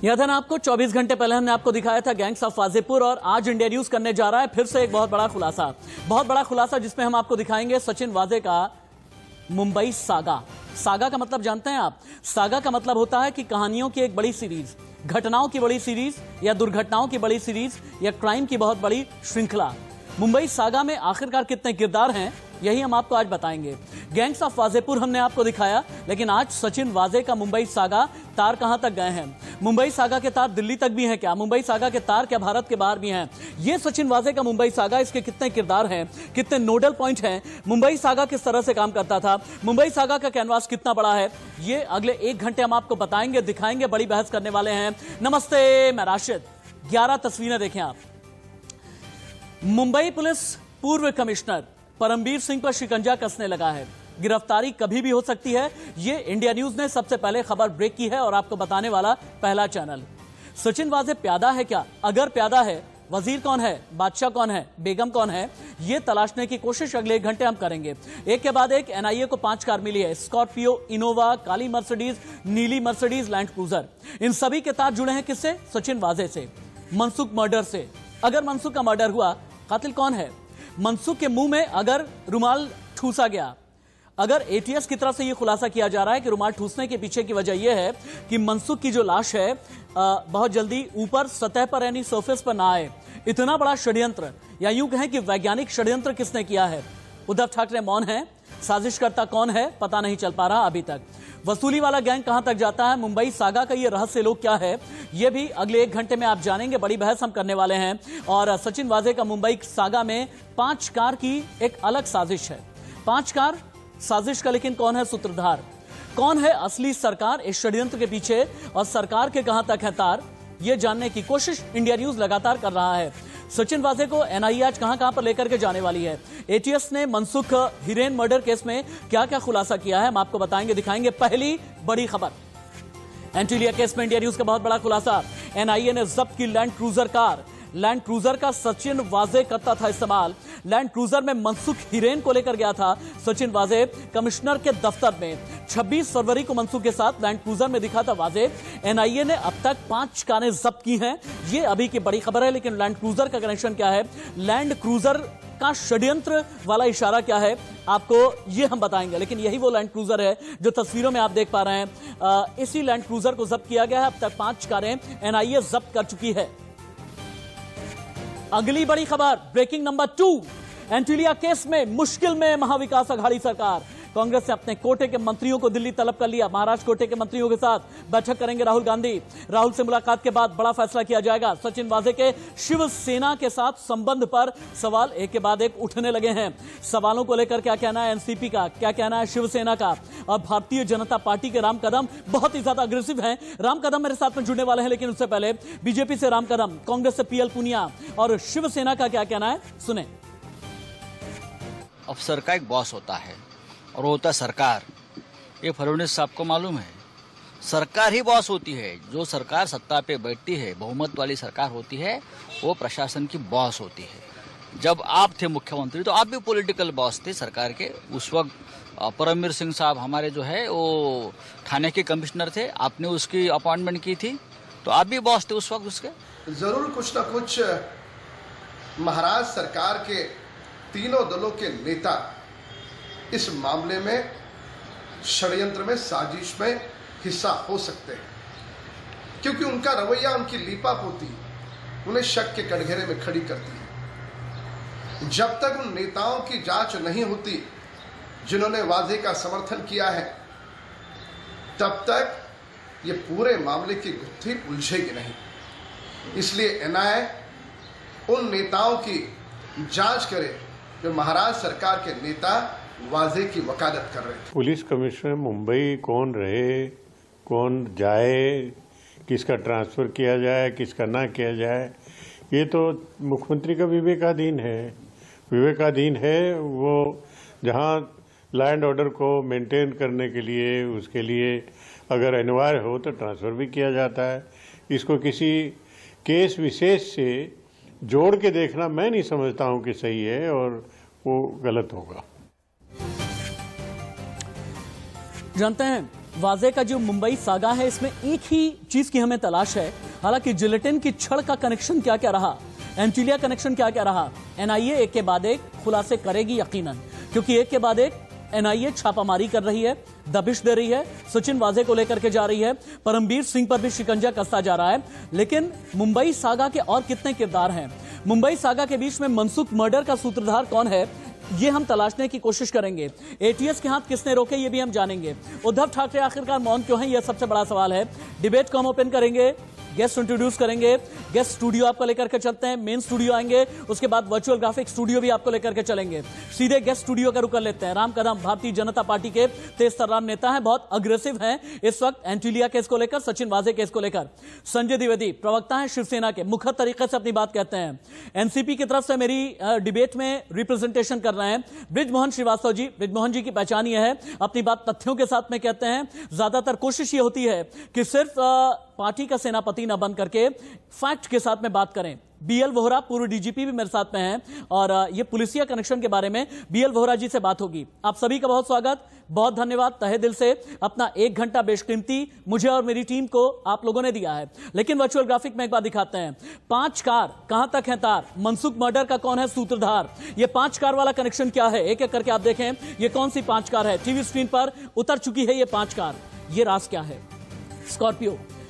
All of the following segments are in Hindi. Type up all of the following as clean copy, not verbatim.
यह था ना आपको 24 घंटे पहले हमने आपको दिखाया था गैंग्स ऑफ वाजेपुर, और आज इंडिया न्यूज करने जा रहा है फिर से एक बहुत बड़ा खुलासा जिसमें हम आपको दिखाएंगे सचिन वाजे का मुंबई सागा। सागा का मतलब जानते हैं आप? सागा का मतलब होता है कि कहानियों की एक बड़ी सीरीज, घटनाओं की बड़ी सीरीज, या दुर्घटनाओं की बड़ी सीरीज, या क्राइम की बहुत बड़ी श्रृंखला। मुंबई सागा में आखिरकार कितने किरदार हैं, यही हम आपको आज बताएंगे। गैंग्स ऑफ वाजेपुर हमने आपको दिखाया, लेकिन आज सचिन वाजे का मुंबई सागा तार कहां तक गए हैं? मुंबई सागा के तार दिल्ली तक भी हैं क्या? मुंबई सागा के तार क्या भारत के बाहर भी हैं? ये सचिन वाजे का मुंबई सागा, इसके कितने किरदार हैं, कितने नोडल पॉइंट हैं, मुंबई सागा किस तरह से काम करता था, मुंबई सागा का कैनवास कितना बड़ा है, ये अगले 1 घंटे हम आपको बताएंगे, दिखाएंगे, बड़ी बहस करने वाले हैं। नमस्ते, मैं राशिद। 11 तस्वीरें देखें आप। मुंबई पुलिस पूर्व कमिश्नर परमबीर सिंह पर शिकंजा कसने लगा है। गिरफ्तारी कभी भी हो सकती है, ये इंडिया न्यूज ने सबसे पहले खबर ब्रेक की है और आपको बताने वाला पहला चैनल। सचिन वाजे प्यादा है क्या? अगर प्यादा है, वजीर कौन है, बादशाह कौन है, बेगम कौन है, ये तलाशने की कोशिश अगले 1 घंटे हम करेंगे। एक के बाद एक एनआईए को 5 कार मिली है, स्कॉर्पियो, इनोवा, काली मर्सिडीज, नीली मर्सिडीज, लैंड क्रूजर। इन सभी के तार जुड़े हैं किससे? सचिन वाजे से, मनसुख मर्डर से। अगर मनसुख का मर्डर हुआ, कातिल कौन है? मनसुख के मुंह में अगर रुमाल ठूसा गया, अगर एटीएस की तरफ से यह खुलासा किया जा रहा है कि रुमाल ठूसने के पीछे की वजह यह है कि मनसुख की जो लाश है बहुत जल्दी ऊपर सतह पर यानी सरफेस पर ना आए, इतना बड़ा षड्यंत्र, या यूं कहें कि वैज्ञानिक षड्यंत्र किसने किया है? उद्धव ठाकरे मौन है, साजिशकर्ता कौन है पता नहीं चल पा रहा अभी तक। वसूली वाला गैंग कहां तक जाता है? मुंबई सागा का ये रहस्य लोग क्या है, ये भी अगले 1 घंटे में आप जानेंगे, बड़ी बहस हम करने वाले हैं। और सचिन वाजे का मुंबई सागा में 5 कार की एक अलग साजिश है। 5 कार साजिश का, लेकिन कौन है सूत्रधार, कौन है असली सरकार इस षड्यंत्र के पीछे, और सरकार के कहां तक है तार, यह जानने की कोशिश इंडिया न्यूज लगातार कर रहा है। सचिन वाजे को एनआईए आज कहां पर लेकर के जाने वाली है? एटीएस ने मनसुख हिरेन मर्डर केस में क्या क्या खुलासा किया है, हम आपको बताएंगे, दिखाएंगे। पहली बड़ी खबर, एंटीलिया केस में इंडिया न्यूज का बहुत बड़ा खुलासा। एनआईए ने जब्त की land cruiser car, land cruiser का सचिन वाजे करता था इस्तेमाल। लैंड क्रूजर में मनसुख हिरेन को लेकर गया था सचिन वाजे कमिश्नर के दफ्तर में। 26 फरवरी को मनसुख के साथ लैंड क्रूजर में दिखा था वाजे। एनआईए ने अब तक 5 कारें जब्त की हैं, ये अभी की बड़ी खबर है। लेकिन लैंड क्रूजर का कनेक्शन क्या है, लैंड क्रूजर का षड्यंत्र वाला इशारा क्या है, आपको ये हम बताएंगे। लेकिन यही वो लैंड क्रूजर है जो तस्वीरों में आप देख पा रहे हैं। इसी लैंड क्रूजर को जब्त किया गया है। अब तक 5 कारें एनआईए जब्त कर चुकी है। अगली बड़ी खबर, ब्रेकिंग नंबर 2, एंटीलिया केस में मुश्किल में महाविकास अघाड़ी सरकार। कांग्रेस ने अपने कोटे के मंत्रियों को दिल्ली तलब कर लिया। महाराष्ट्र कोटे के मंत्रियों के साथ बैठक करेंगे राहुल गांधी। राहुल से मुलाकात के बाद बड़ा फैसला किया जाएगा। सचिन वाजे के शिवसेना के साथ संबंध पर सवाल एक के बाद एक उठने लगे हैं। सवालों को लेकर क्या कहना है एनसीपी का, क्या कहना है शिवसेना का, और भारतीय जनता पार्टी के राम कदम बहुत ही ज्यादा अग्रेसिव हैं। राम कदम मेरे साथ में जुड़ने वाले हैं, लेकिन उससे पहले बीजेपी से राम कदम, कांग्रेस से पीएल पुनिया और शिवसेना का क्या कहना है, सुने। अफसर का एक बॉस होता है और वो होता है सरकार। ये फडणवीस साहब को मालूम है, सरकार ही बॉस होती है। जो सरकार सत्ता पे बैठती है, बहुमत वाली सरकार होती है, वो प्रशासन की बॉस होती है। जब आप थे मुख्यमंत्री तो आप भी पॉलिटिकल बॉस थे सरकार के। उस वक्त परमबीर सिंह साहब हमारे जो है वो थाने के कमिश्नर थे, आपने उसकी अपॉइंटमेंट की थी, तो आप भी बॉस थे उस वक्त उसके। जरूर कुछ ना कुछ महाराष्ट्र सरकार के तीनों दलों के नेता इस मामले में षड्यंत्र में, साजिश में हिस्सा हो सकते हैं, क्योंकि उनका रवैया, उनकी लीपापोती उन्हें शक के कटघरे में खड़ी करती है। जब तक उन नेताओं की जांच नहीं होती जिन्होंने वाजे का समर्थन किया है, तब तक ये पूरे मामले की गुत्थी उलझेगी नहीं। इसलिए एनआईए उन नेताओं की जांच करे जो महाराष्ट्र सरकार के नेता वाजे की वकालत कर रहे थे। पुलिस कमिश्नर मुंबई कौन रहे, कौन जाए, किसका ट्रांसफर किया जाए, किसका ना किया जाए, ये तो मुख्यमंत्री का विवेकाधीन है। विवेकाधीन है वो जहां लैंड ऑर्डर को मेंटेन करने के लिए, उसके लिए अगर अनिवार्य हो तो ट्रांसफर भी किया जाता है। इसको किसी केस विशेष से जोड़ के देखना मैं नहीं समझता हूं कि सही है, और वो गलत होगा। जानते हैं वाजे का जो मुंबई सागा है, इसमें एक ही चीज की हमें तलाश है। हालांकि जिलेटिन की छड़ का कनेक्शन क्या क्या रहा, एंटीलिया कनेक्शन क्या क्या रहा, एनआईए एक के बाद एक खुलासे करेगी यकीनन, क्योंकि एक के बाद एक एनआईए छापामारी कर रही है, दबिश दे रही है, सचिन वाजे को लेकर के जा रही है, परमबीर सिंह पर भी शिकंजा कसता जा रहा है। लेकिन मुंबई सागा के और कितने किरदार हैं, मुंबई सागा के बीच में मनसुख मर्डर का सूत्रधार कौन है, ये हम तलाशने की कोशिश करेंगे। एटीएस के हाथ किसने रोके, ये भी हम जानेंगे। उद्धव ठाकरे आखिरकार मौन क्यों हैं, यह सबसे बड़ा सवाल है। डिबेट को हम ओपन करेंगे, गेस्ट इंट्रोड्यूस करेंगे, गेस्ट स्टूडियो आपको लेकर के चलते हैं, मेन स्टूडियो आएंगे, उसके बाद वर्चुअल ग्राफिक स्टूडियो भी आपको लेकर के चलेंगे। सीधे गेस्ट स्टूडियो का रुख कर लेते हैं। राम कदम भारतीय जनता पार्टी के तेज तर्रार नेता हैं, बहुत अग्रेसिव हैं इस वक्त एंटीलिया केस को लेकर, सचिन वाजे केस को लेकर। संजय द्विवेदी प्रवक्ता हैं शिवसेना के, मुखर तरीके से अपनी बात कहते हैं। एनसीपी की तरफ से मेरी डिबेट में रिप्रेजेंटेशन कर रहे हैं बृजमोहन श्रीवास्तव जी। बृजमोहन जी की पहचान यह है, अपनी बात तथ्यों के साथ में कहते हैं। ज्यादातर कोशिश ये होती है कि सिर्फ पार्टी का सेनापति न बन करके फैक्ट के साथ में बात करें। बीएल वोहरा पूर्व डीजीपी भी मेरे साथ में हैं और ये पुलिसिया कनेक्शन के बारे में बीएल वोहरा जी से बात होगी। आप सभी का बहुत स्वागत, बहुत धन्यवाद तहे दिल से, अपना 1 घंटा बेशकीमती मुझे और मेरी टीम को आप लोगों ने दिया है। लेकिन वर्चुअल ग्राफिक में एक बार दिखाते हैं, 5 कार कहां तक है तार, मनसुख मर्डर का कौन है सूत्रधार, ये 5 कार वाला कनेक्शन क्या है, एक एक करके आप देखें ये कौन सी 5 कार है। टीवी स्क्रीन पर उतर चुकी है ये 5 कार, ये राज क्या है।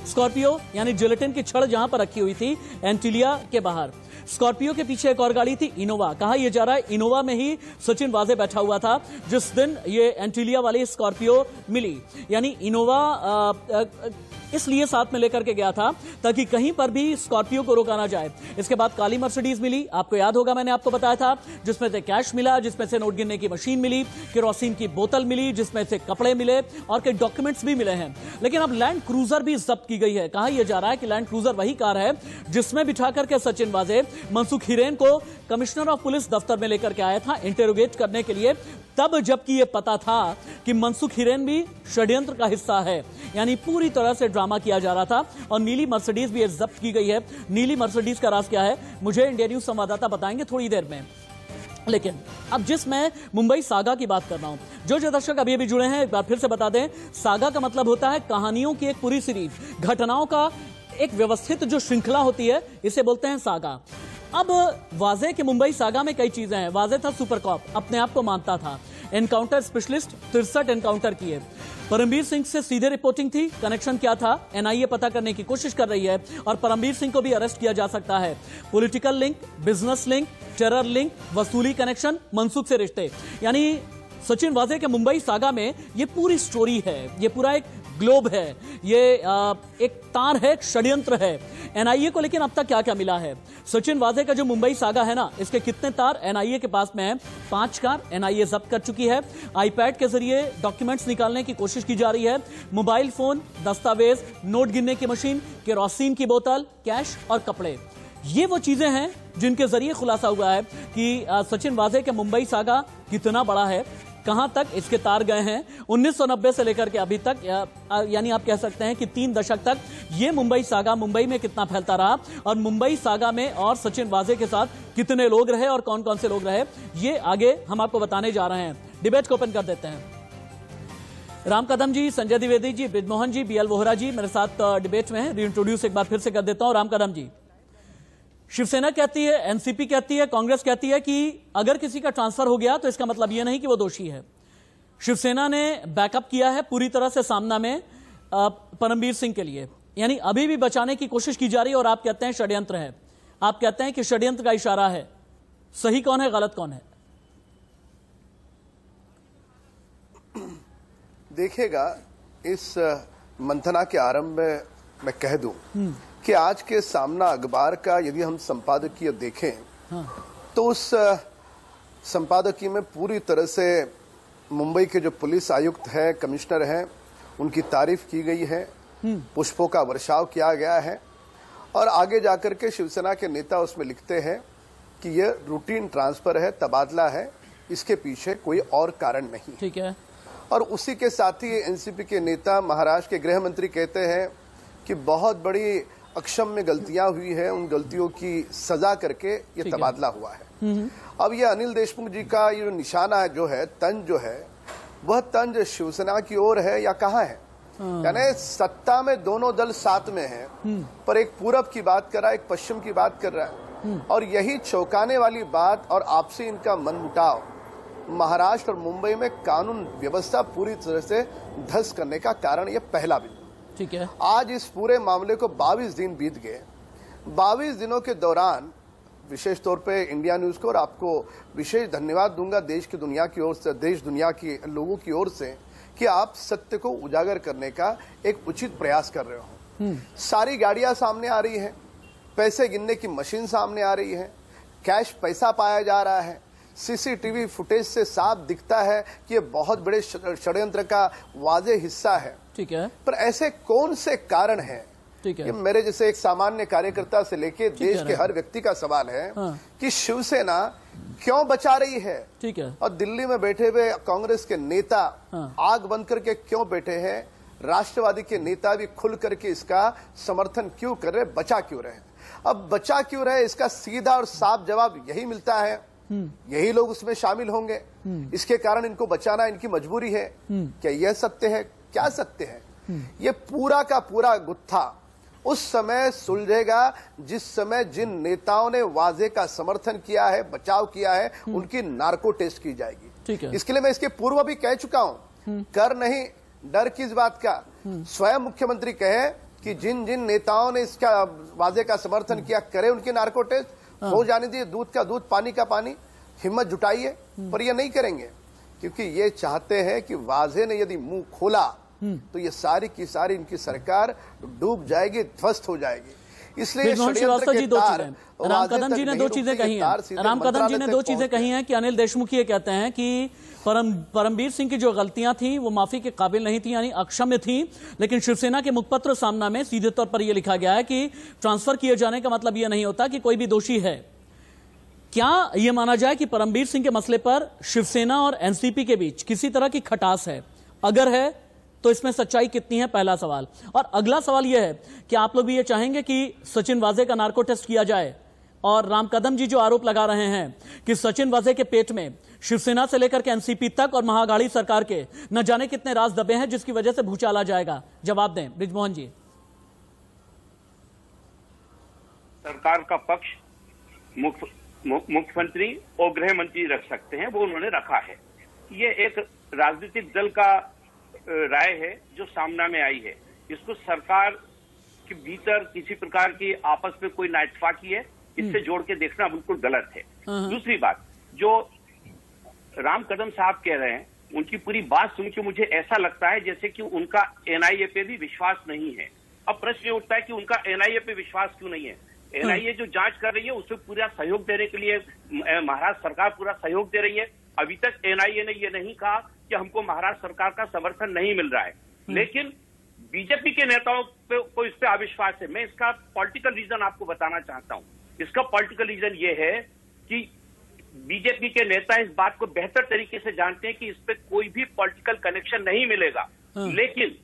स्कॉर्पियो यानी जिलेटिन की छड़ जहां पर रखी हुई थी एंटीलिया के बाहर, स्कॉर्पियो के पीछे एक और गाड़ी थी इनोवा। कहा यह जा रहा है इनोवा में ही सचिन वाजे बैठा हुआ था जिस दिन ये एंटीलिया वाली स्कॉर्पियो मिली, यानी इनोवा इसलिए साथ में लेकर के गया था ताकि कहीं पर भी स्कॉर्पियो को रोका ना जाए। इसके बाद काली मर्सिडीज मिली, आपको याद होगा मैंने आपको बताया था, जिसमें से कैश मिला, जिसमें से नोट गिनने की मशीन मिली, केरोसिन की बोतल मिली, जिसमें से कपड़े मिले और कई डॉक्यूमेंट्स भी मिले हैं। लेकिन अब लैंड क्रूजर भी जब्त की गई है। कहा यह जा रहा है कि लैंड क्रूजर वही कार है जिसमें बिठा करके सचिन वाजे मनसुख हिरेन को कमिश्नर ऑफ पुलिस दफ्तर में लेकर के आया था इंटेरोगेट करने के लिए, तब जबकि यह पता था कि मनसुख हिरेन भी षड्यंत्र का हिस्सा है, यानी पूरी तरह से ड्रामा किया जा रहा था। और नीली मर्सिडीज भी जब्त की गई है। नीली मर्सिडीज का राज क्या है मुझे इंडिया न्यूज संवाददाता बताएंगे थोड़ी देर में। लेकिन अब जिस मैं मुंबई सागा की बात कर रहा हूं, जो दर्शक अभी अभी जुड़े हैं एक बार फिर से बता दें, सागा का मतलब होता है कहानियों की एक पूरी सीरीज, घटनाओं का एक व्यवस्थित जो श्रृंखला होती है, इसे बोलते हैं सागा। अब वाजे के मुंबई सागा में कई चीजें हैं। वाजे था सुपर कॉप, अपने आप को मानता था, एनकाउंटर स्पेशलिस्ट, 63 एनकाउंटर किए। परमबीर सिंह से सीधे रिपोर्टिंग थी, कनेक्शन क्या था एनआईए पता करने की कोशिश कर रही है और परमबीर सिंह को भी अरेस्ट किया जा सकता है। Political link, business link, terror link, वसूली कनेक्शन, मनसुख से रिश्ते, यानी सचिन वाजे के मुंबई सागा में ये पूरी स्टोरी है, ये पूरा एक ग्लोब है, ये एक तार है, एक षड्यंत्र है एनआईए को। लेकिन अब तक क्या क्या मिला है, सचिन वाजे का जो मुंबई सागा है ना, इसके कितने तार एनआईए के पास में है, 5 कार एनआईए जब्त कर चुकी है। आईपैड के जरिए डॉक्यूमेंट्स निकालने की कोशिश की जा रही है, मोबाइल फोन, दस्तावेज, नोट गिनने की मशीन, केरोसिन की बोतल, कैश और कपड़े, ये वो चीजें हैं जिनके जरिए खुलासा हुआ है कि सचिन वाजे के मुंबई सागा कितना बड़ा है, कहां तक इसके तार गए हैं। 1990 से लेकर के अभी तक, यानी आप कह सकते हैं कि 3 दशक तक ये मुंबई सागा मुंबई में कितना फैलता रहा और मुंबई सागा में और सचिन वाजे के साथ कितने लोग रहे और कौन कौन से लोग रहे, ये आगे हम आपको बताने जा रहे हैं। डिबेट को ओपन कर देते हैं। राम कदम जी, संजय द्विवेदी जी, बृजमोहन जी, बीएल वोहरा जी मेरे साथ डिबेट में है। रीइंट्रोड्यूस एक बार फिर से कर देता हूं। राम कदम जी, शिवसेना कहती है, एनसीपी कहती है, कांग्रेस कहती है कि अगर किसी का ट्रांसफर हो गया तो इसका मतलब यह नहीं कि वो दोषी है। शिवसेना ने बैकअप किया है पूरी तरह से सामना में परमबीर सिंह के लिए, यानी अभी भी बचाने की कोशिश की जा रही है और आप कहते हैं षड्यंत्र है। आप कहते हैं कि षड्यंत्र का इशारा है। सही कौन है, गलत कौन है? देखिएगा, इस मंथना के आरंभ में मैं कह दूं कि आज के सामना अखबार का यदि हम संपादकीय देखें, तो उस संपादकीय में पूरी तरह से मुंबई के जो पुलिस आयुक्त हैं, कमिश्नर हैं, उनकी तारीफ की गई है, पुष्पों का वर्षाव किया गया है और आगे जाकर के शिवसेना के नेता उसमें लिखते हैं कि यह रूटीन ट्रांसफर है, तबादला है, इसके पीछे कोई और कारण नहीं। ठीक है। और उसी के साथ ही एनसीपी के नेता, महाराष्ट्र के गृह मंत्री कहते हैं कि बहुत बड़ी अक्षम्य गलतियां हुई है, उन गलतियों की सजा करके ये तबादला हुआ है। अब ये अनिल देशमुख जी का ये जो निशाना जो है, तंज जो है, वह तंज शिवसेना की ओर है या कहाँ है? यानी सत्ता में दोनों दल साथ में हैं, पर एक पूरब की बात कर रहा है, एक पश्चिम की बात कर रहा है। और यही चौंकाने वाली बात और आपसी इनका मनमुटाव महाराष्ट्र और मुंबई में कानून व्यवस्था पूरी तरह से ध्वस्त करने का कारण ये पहला बिंदु। ठीक है, आज इस पूरे मामले को 22 दिन बीत गए। 22 दिनों के दौरान विशेष तौर पे इंडिया न्यूज को और आपको विशेष धन्यवाद दूंगा देश की दुनिया की ओर से, देश दुनिया के लोगों की ओर से, कि आप सत्य को उजागर करने का एक उचित प्रयास कर रहे हो। सारी गाड़ियां सामने आ रही हैं, पैसे गिनने की मशीन सामने आ रही है, कैश पैसा पाया जा रहा है, सीसीटीवी फुटेज से साफ दिखता है कि ये बहुत बड़े षड्यंत्र का वाज़े हिस्सा है। ठीक है, पर ऐसे कौन से कारण हैं? ठीक है, ये मेरे जैसे एक सामान्य कार्यकर्ता से लेके देश के हर व्यक्ति का सवाल है कि शिवसेना क्यों बचा रही है? ठीक है, और दिल्ली में बैठे हुए कांग्रेस के नेता आग बंद करके क्यों बैठे हैं? राष्ट्रवादी के नेता भी खुल करके इसका समर्थन क्यों कर रहे, बचा क्यों रहे? अब बचा क्यों रहे, इसका सीधा और साफ जवाब यही मिलता है, यही लोग उसमें शामिल होंगे, इसके कारण इनको बचाना इनकी मजबूरी है। क्या यह सत्य है? क्या सत्य है? ये पूरा का पूरा गुत्था उस समय सुलझेगा जिस समय जिन नेताओं ने वाजे का समर्थन किया है, बचाव किया है, उनकी नार्को टेस्ट की जाएगी। ठीक है, इसके लिए मैं इसके पूर्व भी कह चुका हूं, कर नहीं डर किस बात का। स्वयं मुख्यमंत्री कहे कि जिन जिन नेताओं ने इसका वाजे का समर्थन किया, करे उनकी नार्को टेस्ट, हो जाने दिए, दूध का दूध पानी का पानी, हिम्मत जुटाइए। पर ये नहीं करेंगे क्योंकि ये चाहते हैं कि वाजे ने यदि मुंह खोला तो ये सारी की सारी इनकी सरकार डूब जाएगी, ध्वस्त हो जाएगी। इसलिए श्रीवास्तव जी दो चीजें, राम कदम जी ने दो चीजें कही हैं, राम कदम जी ने दो चीजें कही हैं कि अनिल देशमुख ये कहते हैं कि परमबीर सिंह की जो गलतियां थी वो माफी के काबिल नहीं थी, यानी अक्षम्य थी। लेकिन शिवसेना के मुखपत्र सामना में सीधे तौर पर यह लिखा गया है कि ट्रांसफर किए जाने का मतलब यह नहीं होता कि कोई भी दोषी है। क्या यह माना जाए कि परमबीर सिंह के मसले पर शिवसेना और एनसीपी के बीच किसी तरह की खटास है? अगर है तो इसमें सच्चाई कितनी है, पहला सवाल। और अगला सवाल यह है कि आप लोग भी ये चाहेंगे कि सचिन वाजे का नार्को टेस्ट किया जाए? और राम कदम जी जो आरोप लगा रहे हैं कि सचिन वाजे के पेट में शिवसेना से लेकर के एनसीपी तक और महाअघाड़ी सरकार के न जाने कितने राज दबे हैं जिसकी वजह से भूचाल आ जाएगा, जवाब दें बृजमोहन जी। सरकार का पक्ष मुख्यमंत्री और गृह मंत्री रख सकते हैं, वो उन्होंने रखा है। ये एक राजनीतिक दल का राय है जो सामना में आई है। इसको सरकार के भीतर किसी प्रकार की आपस में कोई नाइतफाकी है, इससे जोड़ के देखना बिल्कुल गलत है। दूसरी बात, जो राम कदम साहब कह रहे हैं, उनकी पूरी बात सुन के मुझे ऐसा लगता है जैसे कि उनका एनआईए पे भी विश्वास नहीं है। अब प्रश्न ये उठता है कि उनका एनआईए पे विश्वास क्यों नहीं है? एनआईए जो जांच कर रही है उससे पूरा सहयोग देने के लिए महाराष्ट्र सरकार पूरा सहयोग दे रही है। अभी तक एनआईए ने ये नहीं कहा कि हमको महाराष्ट्र सरकार का समर्थन नहीं मिल रहा है, लेकिन बीजेपी के नेताओं को इस पे अविश्वास है। मैं इसका पॉलिटिकल रीजन आपको बताना चाहता हूं। इसका पॉलिटिकल रीजन ये है कि बीजेपी के नेता इस बात को बेहतर तरीके से जानते हैं कि इस पे कोई भी पॉलिटिकल कनेक्शन नहीं मिलेगा, लेकिन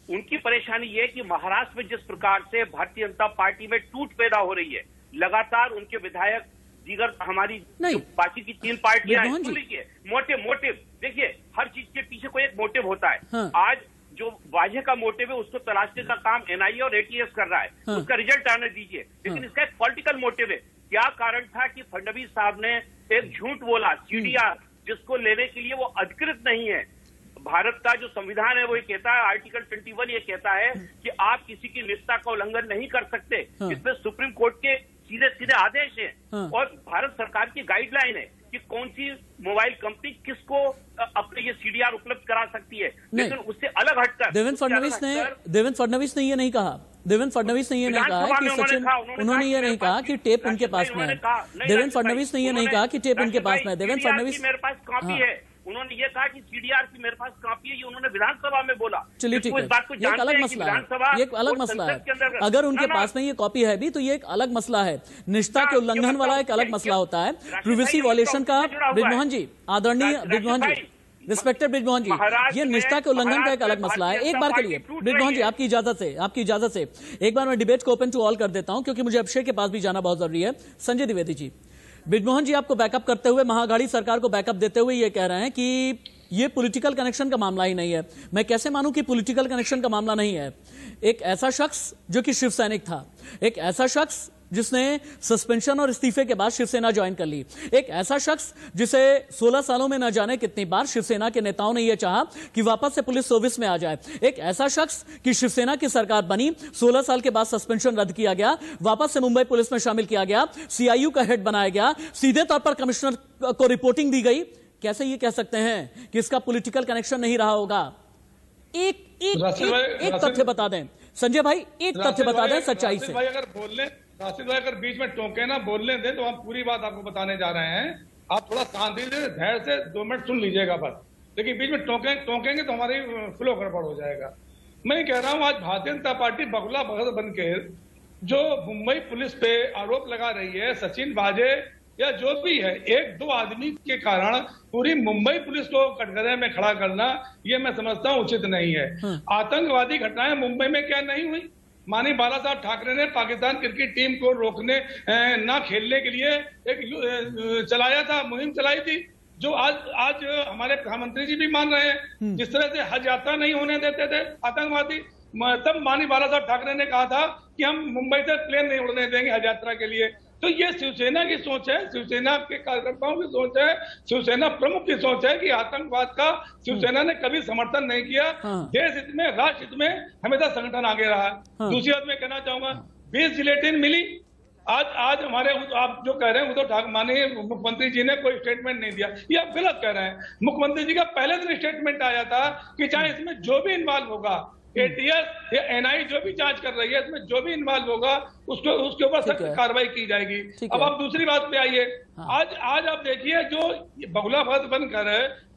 उनकी परेशानी ये है कि महाराष्ट्र में जिस प्रकार से भारतीय जनता पार्टी में टूट पैदा हो रही है, लगातार उनके विधायक दीगर हमारी बाकी की 3 पार्टियां मोटिव देखिए, हर चीज के पीछे कोई एक मोटिव होता है। आज जो वाजे का मोटिव है उसको तलाशने का काम एनआईए और एटीएस कर रहा है, उसका रिजल्ट आने दीजिए। लेकिन इसका एक पॉलिटिकल मोटिव है। क्या कारण था कि फडणवीस साहब ने एक झूठ बोला, सीडीआर जिसको लेने के लिए वो अधिकृत नहीं है। भारत का जो संविधान है वो ये कहता है, आर्टिकल 21 ये कहता है कि आप किसी की निष्ठा का उल्लंघन नहीं कर सकते। इसमें सुप्रीम कोर्ट के सीधे सीधे आदेश है और भारत सरकार की गाइडलाइन है कि कौन सी मोबाइल कंपनी किसको अपने ये सीडीआर उपलब्ध करा सकती है। लेकिन उससे अलग हटकर देवेंद्र फडणवीस ने ये नहीं कहा, देवेंद्र फडणवीस ने ये नहीं कहा कि सचिन, उन्होंने ये नहीं कहा कि टेप उनके पास में है। देवेंद्र फडणवीस ने ये नहीं कहा कि टेप उनके पास में है। देवेंद्र फडणवीस मेरे पास कॉपी है, उन्होंने ये कहा कि सीडीआर की मेरे पास कॉपी है, ये उन्होंने विधानसभा में बोला। चलिए ठीक है, ये एक अलग मसला है, ये एक अलग मसला है। अगर उनके पास में ये कॉपी है भी तो ये एक अलग मसला है। निष्ठा के उल्लंघन वाला एक अलग मसला होता है, प्रिवेसी वॉयलेशन का। बृजमोहन जी, आदरणीय बृजमोहन जी, रिस्पेक्टेड बृजमोहन जी, ये निष्ठा के उल्लंघन का एक अलग मसला है। एक बार के लिए बृजमोहन जी, आपकी इजाजत से एक बार मैं डिबेट को ओपन टू ऑल कर देता हूं क्योंकि मुझे अभिषेक के पास भी जाना बहुत जरूरी है। संजय द्विवेदी जी, बृजमोहन जी आपको बैकअप करते हुए, महाअघाड़ी सरकार को बैकअप देते हुए ये कह रहे हैं कि ये पॉलिटिकल कनेक्शन का मामला ही नहीं है। मैं कैसे मानूं कि पॉलिटिकल कनेक्शन का मामला नहीं है? एक ऐसा शख्स जो कि शिव सैनिक था, एक ऐसा शख्स जिसने सस्पेंशन और इस्तीफे के बाद शिवसेना ज्वाइन कर ली, एक ऐसा शख्स जिसे 16 सालों में न जाने कितनी बार शिवसेना के नेताओं ने यह चाहा कि वापस से पुलिस सर्विस में आ जाए, एक ऐसा शख्स कि शिवसेना की सरकार बनी, 16 साल के बाद सस्पेंशन रद्द किया गया, वापस से मुंबई पुलिस में शामिल किया गया, सीआईयू का हेड बनाया गया, सीधे तौर पर कमिश्नर को रिपोर्टिंग दी गई। कैसे ये कह सकते हैं कि इसका पॉलिटिकल कनेक्शन नहीं रहा होगा? एक तथ्य बता दें संजय भाई, एक तथ्य बता दें सच्चाई से। राशिद भाई अगर बीच में टोके ना बोलने दें तो हम पूरी बात आपको बताने जा रहे हैं। आप थोड़ा शांति से धैर्य से 2 मिनट सुन लीजिएगा बस, लेकिन बीच में टोकेंगे तो हमारी फ्लो गड़बड़ हो जाएगा। मैं कह रहा हूं आज भारतीय जनता पार्टी बगुला भगत बनकर जो मुंबई पुलिस पे आरोप लगा रही है, सचिन वाजे या जो भी है, 1-2 आदमी के कारण पूरी मुंबई पुलिस को कटघरे में खड़ा करना, ये मैं समझता हूं उचित नहीं है। आतंकवादी घटनाएं मुंबई में क्या नहीं हुई? माननीय बाला साहब ठाकरे ने पाकिस्तान क्रिकेट टीम को रोकने ना खेलने के लिए एक चलाया था, मुहिम चलाई थी, जो आज हमारे प्रधानमंत्री जी भी मान रहे हैं। जिस तरह से हज यात्रा नहीं होने देते थे आतंकवादी, तब माननीय बाला साहब ठाकरे ने कहा था कि हम मुंबई से प्लेन नहीं उड़ने देंगे हज यात्रा के लिए। तो ये शिवसेना की सोच है, शिवसेना के कार्यकर्ताओं की सोच है, शिवसेना प्रमुख की सोच है कि आतंकवाद का शिवसेना ने कभी समर्थन नहीं किया। देश हित में, राष्ट्र हित में हमेशा संगठन आगे रहा। दूसरी बात मैं कहना चाहूंगा, 20 जिलेटिन मिली। आज हमारे आप जो कह रहे हैं उद्धव ठाकरे माननीय मुख्यमंत्री जी ने कोई स्टेटमेंट नहीं दिया, ये आप गलत कह रहे हैं। मुख्यमंत्री जी का पहले दिन स्टेटमेंट आया था कि चाहे इसमें जो भी इन्वॉल्व होगा, एटीएस या एनआई जो भी जांच कर रही है, इसमें जो भी इन्वॉल्व होगा उसके ऊपर सख्त कार्रवाई की जाएगी। अब आप दूसरी बात पे आइए। आज आप देखिए, जो बगुला भगत बनकर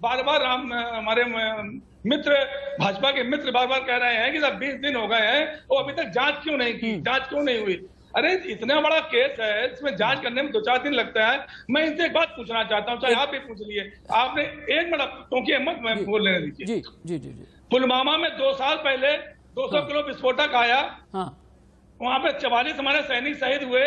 बार बार हमारे मित्र, भाजपा के मित्र बार बार कह रहे हैं कि साहब 20 दिन हो गए हैं, वो अभी तक जांच क्यों नहीं की, जांच क्यों नहीं हुई? अरे इतना बड़ा केस है, इसमें जांच करने में 2-4 दिन लगता है। मैं इनसे एक बात पूछना चाहता हूँ, चाहे आप भी पूछ लिए। आपने 1 मिनट टोकिए मत, मैं बोल लेने दीजिए। जी। पुलवामा में 2 साल पहले 200 किलो विस्फोटक आया, वहां पे 44 हमारे सैनिक शहीद हुए।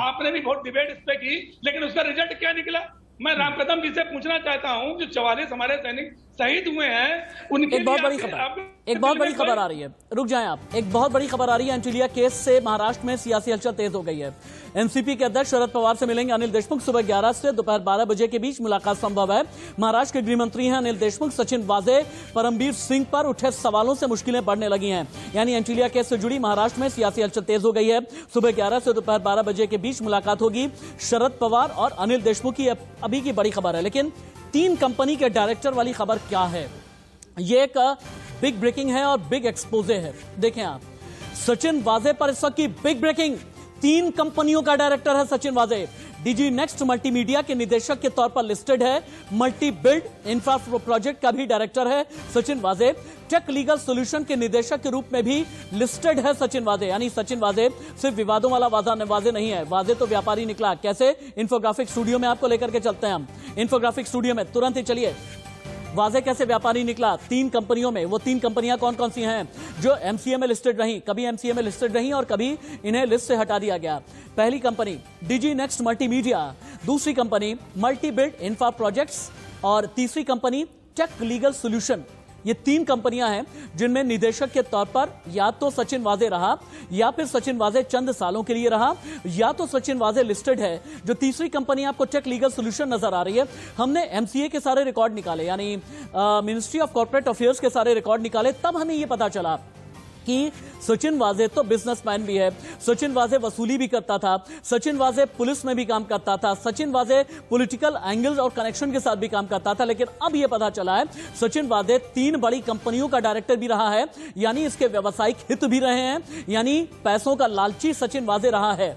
आपने भी बहुत डिबेट इस पे की, लेकिन उसका रिजल्ट क्या निकला? मैं रामकदम जी से पूछना चाहता हूं, जो 44 हमारे सैनिक शहीद हुए हैं, उनके एक बहुत बड़ी खबर आ रही है, रुक जाएं आप। एक बहुत बड़ी खबर आ रही है, एंटीलिया केस से महाराष्ट्र में सियासी हलचल तेज हो गई है। एनसीपी के अध्यक्ष शरद पवार से मिलेंगे अनिल देशमुख। सुबह 11 से दोपहर 12 बजे के बीच मुलाकात संभव है। महाराष्ट्र के गृह मंत्री हैं अनिल देशमुख। सचिन वाजे, परमबीर सिंह पर उठे सवालों से मुश्किलें बढ़ने लगी हैं। यानी एंटीलिया केस से जुड़ी महाराष्ट्र में सियासी हलचल तेज हो गई है। सुबह 11 से दोपहर 12 बजे के बीच मुलाकात होगी शरद पवार और अनिल देशमुख की। अभी की बड़ी खबर है, लेकिन 3 कंपनी के डायरेक्टर वाली खबर क्या है? ये एक बिग ब्रेकिंग है और बिग एक्सपोजे है। देखें आप, सचिन वाजे पर इस वक्त की बिग ब्रेकिंग। 3 कंपनियों का डायरेक्टर है सचिन वाजे। डीजी नेक्स्ट मल्टीमीडिया के निदेशक के तौर पर लिस्टेड है। मल्टी बिल्ड इंफ्रा प्रोजेक्ट का भी डायरेक्टर है सचिन वाजे। टेक लीगल सॉल्यूशन के निदेशक के रूप में भी लिस्टेड है सचिन वाजे। यानी सचिन वाजे सिर्फ विवादों वाला वाजे नहीं है, वाजे तो व्यापारी निकला। कैसे? इन्फोग्राफिक स्टूडियो में आपको लेकर के चलते हैं हम। इन्फोग्राफिक स्टूडियो में तुरंत ही चलिए। वाजे कैसे व्यापारी निकला 3 कंपनियों में? वो 3 कंपनियां कौन कौन सी हैं जो एमसीए में लिस्टेड रही, कभी एमसीए में लिस्टेड रही और कभी इन्हें लिस्ट से हटा दिया गया? पहली कंपनी डीजी नेक्स्ट मल्टीमीडिया, दूसरी company multi build infra projects और तीसरी कंपनी टेक लीगल सॉल्यूशन। ये 3 कंपनियां हैं जिनमें निदेशक के तौर पर या तो सचिन वाजे रहा, या फिर सचिन वाजे चंद सालों के लिए रहा, या तो सचिन वाजे लिस्टेड है। जो तीसरी कंपनी आपको टेक लीगल सॉल्यूशन नजर आ रही है, हमने एमसीए के सारे रिकॉर्ड निकाले, यानी मिनिस्ट्री ऑफ कॉर्पोरेट अफेयर्स के सारे रिकॉर्ड निकाले, तब हमें यह पता चला कि सचिन वाजे तो बिजनेसमैन भी है, सचिन वाजे वसूली भी करता था, सचिन वाजे पुलिस में भी काम करता था, सचिन वाजे पॉलिटिकल एंगल्स और कनेक्शन के साथ भी काम करता था। लेकिन अब यह पता चला है सचिन वाजे 3 बड़ी कंपनियों का डायरेक्टर भी रहा है, यानी इसके व्यावसायिक हित भी रहे हैं, यानी पैसों का लालची सचिन वाजे रहा है।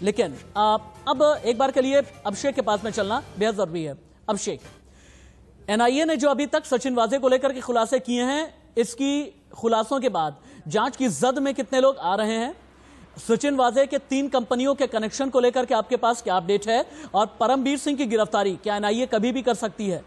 लेकिन अब एक बार के लिए अभिषेक के पास में चलना बेहद जरूरी है। अभिषेक, एनआईए ने जो अभी तक सचिन वाजे को लेकर के खुलासे किए हैं, इसकी खुलासों के बाद जांच की जद में कितने लोग आ रहे हैं? सचिन वाजे के 3 कंपनियों के कनेक्शन को लेकर के आपके पास क्या अपडेट है? और परमबीर सिंह की गिरफ्तारी क्या एनआईए कभी भी कर सकती है?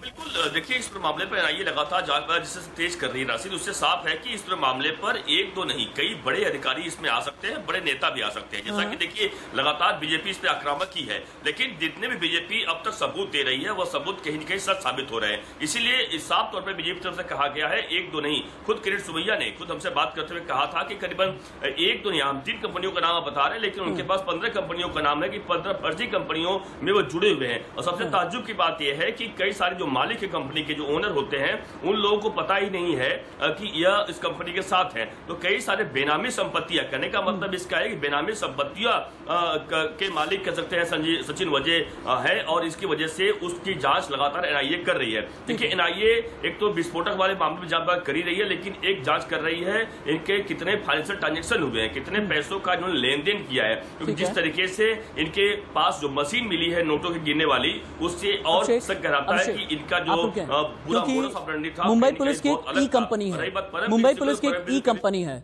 बिल्कुल देखिए, इस मामले पर एनआईए लगातार जांच जिससे तेज कर रही है राशिद, उससे साफ है कि इस मामले पर एक दो नहीं कई बड़े अधिकारी इसमें आ सकते हैं, बड़े नेता भी आ सकते हैं। जैसा कि देखिए लगातार बीजेपी इस पे आक्रामक की है, लेकिन जितने भी बीजेपी अब तक सबूत दे रही है वह सबूत कहीं न कहीं सच साबित हो रहे हैं। इसीलिए साफ तौर पर बीजेपी तरफ से कहा गया है एक दो नहीं। खुद किरीट सुमैया ने खुद हमसे बात करते हुए कहा था कि करीबन एक दो नहीं, हम 3 कंपनियों का नाम बता रहे हैं, लेकिन उनके पास 15 कंपनियों का नाम है कि 15 फर्जी कंपनियों में वो जुड़े हुए हैं। और सबसे ताज्जुब की बात यह है कि कई सारे जो मालिक है कंपनी के, जो ओनर होते हैं, उन लोगों को पता ही नहीं है कि यह इस कंपनी के साथ है। तो कई सारे बेनामी संपत्तियां, कहने का मतलब इसका है कि बेनामी संपत्तियां के मालिक कह सकते हैं सचिन वाजे है, और इसकी वजह से उसकी जांच लगातार एनआईए कर रही है। देखिए एनआईए एक तो विस्फोटक वाले मामले में जांच कर ही रही है, लेकिन एक जांच कर रही है इनके कितने फाइनेंशियल ट्रांजेक्शन हुए हैं, कितने पैसों का इन्होंने लेन देन किया है। क्योंकि जिस तरीके से इनके पास जो मशीन मिली है नोटों के गिनने वाली, उससे और शक गहराता है कि इनका जो पूरा मोडस ऑपरेंडी था। मुंबई पुलिस की ई कंपनी है, मुंबई पुलिस की ई कंपनी है।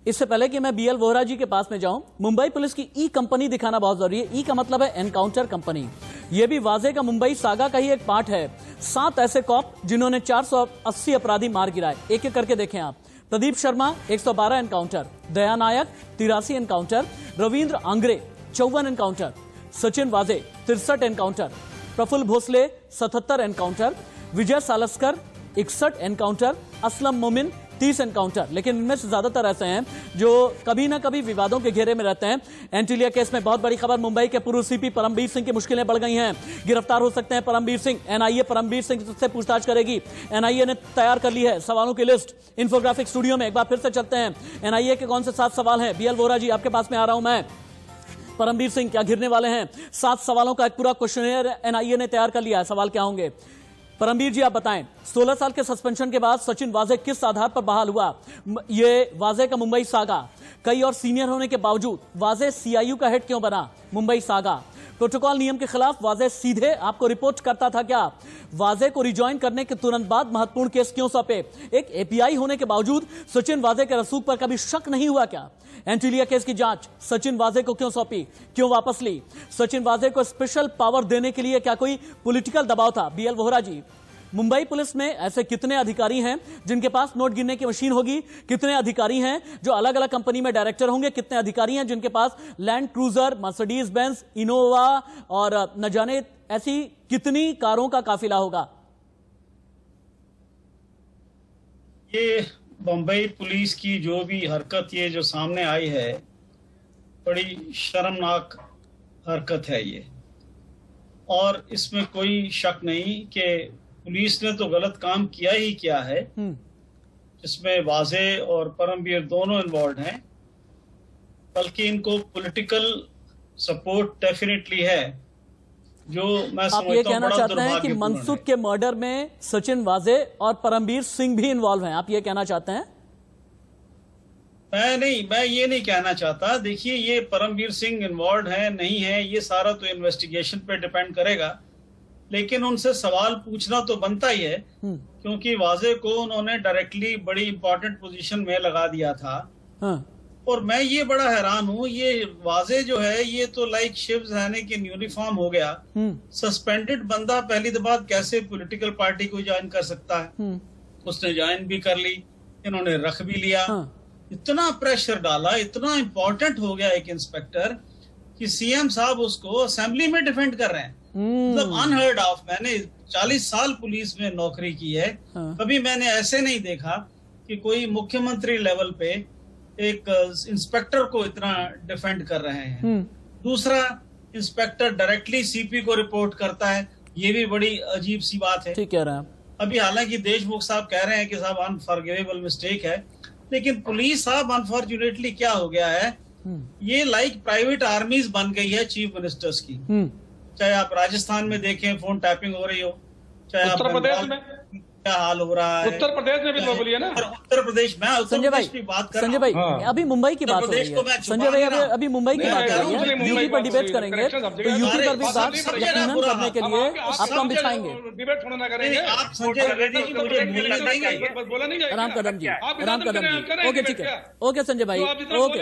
इससे पहले कि मैं बीएल वोहरा जी के पास में जाऊं, मुंबई पुलिस की ई कंपनी दिखाना बहुत जरूरी है। ई का मतलब है एनकाउंटर कंपनी। यह भी वाजे का मुंबई सागा का ही एक पार्ट है। 7 ऐसे कॉप जिन्होंने 480 अपराधी मार गिराए। एक एक करके देखें आप। प्रदीप शर्मा 112 एनकाउंटर, दया नायक 83 एनकाउंटर, रविंद्र आंग्रे 54 एनकाउंटर, सचिन वाजे 63 एनकाउंटर, प्रफुल्ल भोसले 77 एनकाउंटर, विजय सालस्कर 61 एनकाउंटर, असलम मोमिन 30 एनकाउंटर। लेकिन इनमें से ज्यादातर ऐसे हैं जो कभी ना कभी विवादों के घेरे में रहते हैं। एंटीलिया केस में बहुत बड़ी खबर, मुंबई के पूर्व सीपी परमबीर सिंह की मुश्किलें बढ़ गई हैं। गिरफ्तार हो सकते हैं परमबीर सिंह। एनआईए परमबीर सिंह से पूछताछ करेगी। एनआईए ने तैयार कर ली है सवालों की लिस्ट। इन्फोग्राफिक स्टूडियो में एक बार फिर से चलते हैं। एनआईए के कौन से 7 सवाल हैं? बीएल वोहरा जी आपके पास में आ रहा हूं मैं। परमबीर सिंह क्या घिरने वाले हैं? 7 सवालों का एक पूरा क्वेश्चनेयर एनआईए ने तैयार कर लिया है। सवाल क्या होंगे? परमबीर जी आप बताएं, 16 साल के सस्पेंशन के बाद सचिन वाजे किस आधार पर बहाल हुआ? ये वाजे का मुंबई सागा। कई और सीनियर होने के बावजूद वाजे सीआईयू का हेड क्यों बना? मुंबई सागा। प्रोटोकॉल नियम के खिलाफ वाजे सीधे आपको रिपोर्ट करता था क्या? वाजे को रिजॉइन करने के तुरंत बाद महत्वपूर्ण केस क्यों सौंपे? एक एपीआई होने के बावजूद सचिन वाजे के रसूख पर कभी शक नहीं हुआ क्या? एंटीलिया केस की जांच सचिन वाजे को क्यों सौंपी, क्यों वापस ली? सचिन वाजे को स्पेशल पावर देने के लिए क्या कोई पॉलिटिकल दबाव था? बीएल वोहरा जी, मुंबई पुलिस में ऐसे कितने अधिकारी हैं जिनके पास नोट गिनने की मशीन होगी? कितने अधिकारी हैं जो अलग अलग कंपनी में डायरेक्टर होंगे? कितने अधिकारी हैं जिनके पास Land Cruiser, Mercedes Benz, Innova और न जाने ऐसी कितनी कारों का काफिला होगा? ये बंबई पुलिस की जो भी हरकत ये जो सामने आई है, बड़ी शर्मनाक हरकत है ये, और इसमें कोई शक नहीं कि पुलिस ने तो गलत काम किया ही किया है, जिसमें वाजे और परमबीर दोनों इन्वॉल्व हैं, बल्कि इनको पॉलिटिकल सपोर्ट डेफिनेटली है, जो मैं आप ये कहना चाहते हैं कि मनसुख के मर्डर में सचिन वाजे और परमबीर सिंह भी इन्वॉल्व हैं? आप ये कहना चाहते हैं? मैं ये नहीं कहना चाहता। देखिए, ये परमबीर सिंह इन्वॉल्व है नहीं है, ये सारा तो इन्वेस्टिगेशन पे डिपेंड करेगा, लेकिन उनसे सवाल पूछना तो बनता ही है, क्योंकि वाजे को उन्होंने डायरेक्टली बड़ी इंपॉर्टेंट पोजीशन में लगा दिया था। और मैं ये बड़ा हैरान हूँ, ये वाजे जो है ये तो लाइक शिव सैनिक की यूनिफॉर्म हो गया। सस्पेंडेड बंदा पहली दफा कैसे पॉलिटिकल पार्टी को ज्वाइन कर सकता है? उसने ज्वाइन भी कर ली, इन्होंने रख भी लिया। इतना प्रेशर डाला, इतना इंपॉर्टेंट हो गया एक इंस्पेक्टर कि सीएम साहब उसको असेंबली में डिफेंड कर रहे हैं। मतलब अनहर्ड ऑफ। मैंने 40 साल पुलिस में नौकरी की है, कभी मैंने ऐसे नहीं देखा कि कोई मुख्यमंत्री लेवल पे एक इंस्पेक्टर को इतना डिफेंड कर रहे हैं। दूसरा, इंस्पेक्टर डायरेक्टली सीपी को रिपोर्ट करता है, ये भी बड़ी अजीब सी बात है। ठीक कह रहे हैं। अभी हालांकि देशमुख साहब कह रहे हैं कि साहब अनफॉरगिवेबल मिस्टेक है, लेकिन पुलिस साहब अनफॉर्चुनेटली क्या हो गया है, ये लाइक प्राइवेट आर्मीज बन गई है चीफ मिनिस्टर्स की। चाहे आप राजस्थान में देखें फोन टैपिंग हो रही हो, चाहे उत्तर प्रदेश में क्या हाल हो रहा है, उत्तर प्रदेश में भी तो बोलिए ना। उत्तर प्रदेश में संजय भाई की बात कर संजय भाई अभी मुंबई की बात हो रही है। संजय भाई अभी मुंबई की बात कर रही है। यूपी पर डिबेट करेंगे तो यूपी पर भी बात यकीनन करने के लिए आपको हम बिठाएंगे। डिबेट थोड़ा ना करेंगे आप संजय रेड्डी जी मुझे बोलने देंगे? बोला नहीं जाएगा। राम कदम जी, राम कदम जी, ओके ठीक है, ओके संजय भाई, ओके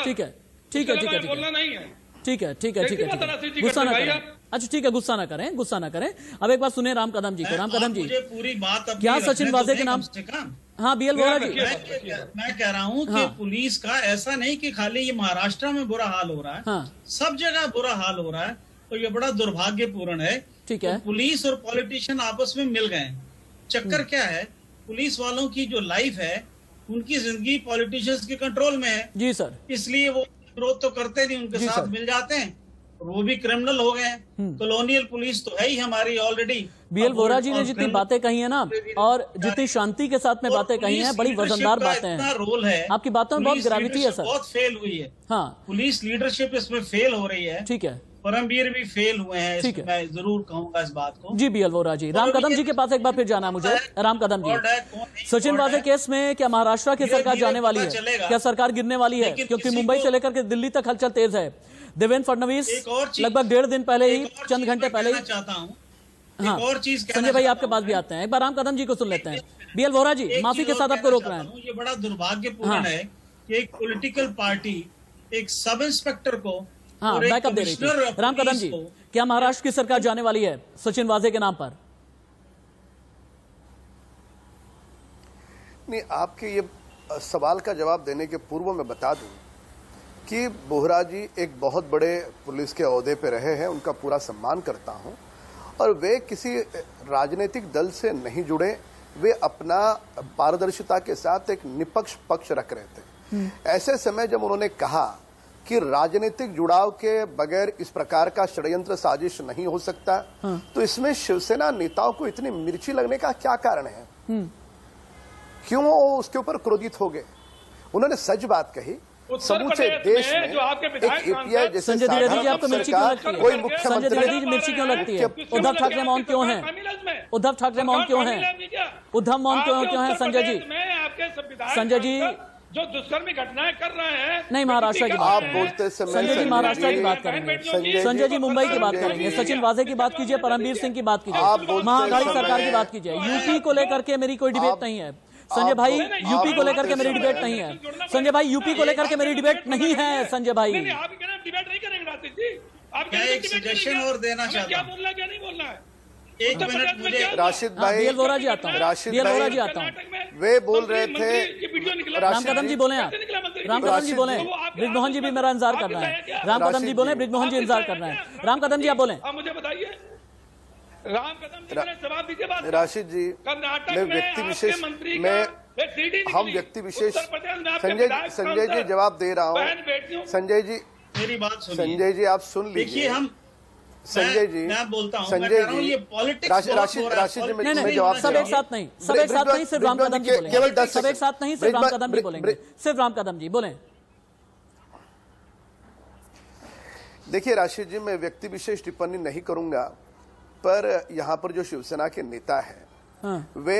ठीक है, ठीक है, ठीक है, ठीक है, ठीक है, ठीक है, ठीक है, गुस्सा ना करें, अच्छा ठीक है, गुस्सा ना करें, गुस्सा ना करें। अब एक बात सुने राम कदम जी को। राम कदम जी, मुझे पूरी बात क्या सचिन वाजे के नाम? हाँ बीएल वोरा जी, मैं कह रहा हूँ कि पुलिस का ऐसा नहीं कि खाली ये महाराष्ट्र में बुरा हाल हो रहा है, सब जगह बुरा हाल हो रहा है, तो ये बड़ा दुर्भाग्यपूर्ण है। ठीक है, तो पुलिस और पॉलिटिशियन आपस में मिल गए। चक्कर क्या है, पुलिस वालों की जो लाइफ है उनकी जिंदगी पॉलिटिशियंस के कंट्रोल में है। जी सर, इसलिए वो विरोध तो करते नहीं, उनके साथ मिल जाते हैं, वो भी क्रिमिनल हो गए। कॉलोनियल पुलिस तो है ही हमारी ऑलरेडी। बीएल वोरा जी ने जितनी बातें कही है ना, और जितनी शांति के साथ में बातें कही हैं, बड़ी वजनदार बातें हैं। रोल है आपकी बातों में बहुत ग्रेविटी है सर, बहुत फेल हुई है। हाँ, पुलिस लीडरशिप इसमें फेल हो रही है। ठीक है, परमवीर भी फेल हुए हैं, ठीक है, मैं जरूर कहूंगा इस बात को। जी बीएल वोरा जी, राम कदम जी के पास एक बार फिर जाना है मुझे। राम कदम जी, सचिन वाजे केस में क्या महाराष्ट्र की सरकार जाने वाली है? क्या सरकार गिरने वाली है? क्योंकि मुंबई से लेकर के दिल्ली तक हलचल तेज है। देवेंद्र फडणवीस लगभग 1.5 दिन पहले ही, चंद घंटे पहले ही, चाहता हूँ हाँ, और चीज संजय भाई आपके पास भी आते हैं, एक बार राम कदम जी को सुन लेते हैं। बीएल वोरा जी, माफी के साथ आपको रोक रहे हैं। ये बड़ा दुर्भाग्यपूर्ण है कि एक पॉलिटिकल पार्टी एक सब इंस्पेक्टर को बैकअप दे रही थी। राम कदम जी, क्या महाराष्ट्र की सरकार जाने वाली है सचिन वाजे के नाम पर? नहीं, आपके ये सवाल का जवाब देने के पूर्व मैं बता दूं कि बोहरा जी एक बहुत बड़े पुलिस के ओहदे पे रहे हैं, उनका पूरा सम्मान करता हूं, और वे किसी राजनीतिक दल से नहीं जुड़े, वे अपना पारदर्शिता के साथ एक निष्पक्ष पक्ष रख रहे थे। ऐसे समय जब उन्होंने कहा कि राजनीतिक जुड़ाव के बगैर इस प्रकार का षड्यंत्र साजिश नहीं हो सकता, तो इसमें शिवसेना नेताओं को इतनी मिर्ची लगने का क्या कारण है? क्यों वो उसके ऊपर क्रोधित हो गए? उन्होंने सच बात कही। समूचे देश में जो आपके एपीआई जैसे संजय द्विवेदी जी, आपको मिर्ची क्यों लगती है? कोई मुख्यमंत्री, संजय द्विवेदी जी, मिर्ची क्यों लगती है? उद्धव ठाकरे मौन क्यों हैं? उद्धव ठाकरे मौन क्यों हैं? उद्धव मौन क्यों हैं? संजय जी, संजय जी जो दुष्कर्मी घटनाएं कर रहे हैं, नहीं महाराष्ट्र की बात आप बोलते समय संजय जी महाराष्ट्र की बात करेंगे, संजय जी मुंबई की बात करेंगे, सचिन वाजे की बात कीजिए, परमवीर सिंह की बात कीजिए, महाअघाड़ी सरकार की बात कीजिए। यूपी को लेकर के मेरी कोई डिबेट नहीं है संजय भाई, यूपी को लेकर के मेरी डिबेट नहीं है संजय भाई, यूपी को लेकर के मेरी डिबेट नहीं है संजय भाई। डिबेट नहीं करेंगे राशिद जी, आप एक सजेशन और देना चाहता हूं। क्या बोलना है क्या नहीं बोलना है? एक मिनट मुझे राशिद भाई, बीएल वोरा जी आता हूँ, बीएल वोरा जी आता हूँ। वे बोल रहे थे, राम कदम जी बोले, आप राम कदम जी बोले, ब्रिजमोहन जी भी मेरा इंतजार कर रहा है। राम कदम जी बोले, ब्रिजमोहन जी इंतजार कर रहे हैं। राम कदम जी आप बोले। मुझे बताइए, राम कदम जी ने जवाब दीजिए बात। राशिद जी, मैं व्यक्ति विशेष हम व्यक्ति विशेष संजय जी जवाब दे रहा हूँ। संजय जी मेरी बात सुनिए। संजय जी आप सुन लीजिए। हम संजय जी, मैं बोलता हूँ, संजय जी, ये पॉलिटिक्स राशिद जी मैं जवाब सब एक साथ नहीं, सब एक साथ नहीं, सिर्फ राम कदम जी बोलेंगे। केवल 10 सब एक साथ नहीं, सिर्फ राम कदम जी बोलेंगे, सिर्फ राम कदम जी बोले। देखिए राशिद जी, मैं व्यक्ति विशेष टिप्पणी नहीं करूंगा, पर यहाँ पर जो शिवसेना के नेता है वे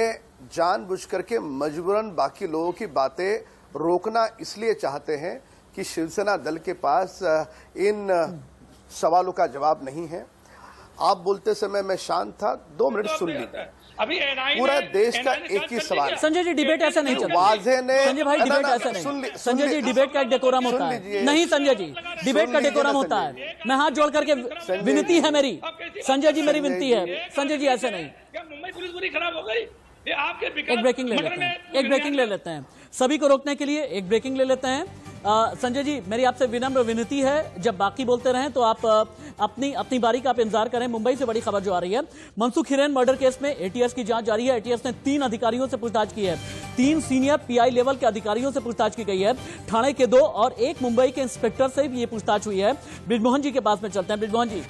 जानबूझ करके मजबूरन बाकी लोगों की बातें रोकना इसलिए चाहते हैं कि शिवसेना दल के पास इन सवालों का जवाब नहीं है। आप बोलते समय मैं शांत था, 2 मिनट सुन लीजिए। अभी पूरा देश का एक ही सवाल। संजय जी डिबेट ऐसा नहीं चलता। वाजे ने संजय भाई डिबेट ऐसा नहीं। संजय जी डिबेट का एक डेकोरम होता है। नहीं संजय जी, डिबेट का डेकोरम होता है। मैं हाथ जोड़ करके विनती है मेरी, संजय जी मेरी विनती है, संजय जी ऐसे नहीं। मुंबई पुलिस पूरी खराब हो गई। एक ब्रेकिंग ले लेते हैं, एक ब्रेकिंग ले लेते हैं, सभी को रोकने के लिए एक ब्रेकिंग ले लेते हैं। संजय जी मेरी आपसे विनम्र विनती है, जब बाकी बोलते रहें तो आप अपनी बारी का आप इंतजार करें। मुंबई से बड़ी खबर जो आ रही है, मनसुख हिरेन मर्डर केस में एटीएस की जांच जारी है। एटीएस ने 3 अधिकारियों से पूछताछ की है। 3 सीनियर पीआई लेवल के अधिकारियों से पूछताछ की गई है। ठाणे के 2 और 1 मुंबई के इंस्पेक्टर से भी ये पूछताछ हुई है। ब्रिजमोहन जी के पास में चलते हैं। ब्रिजमोहन जी,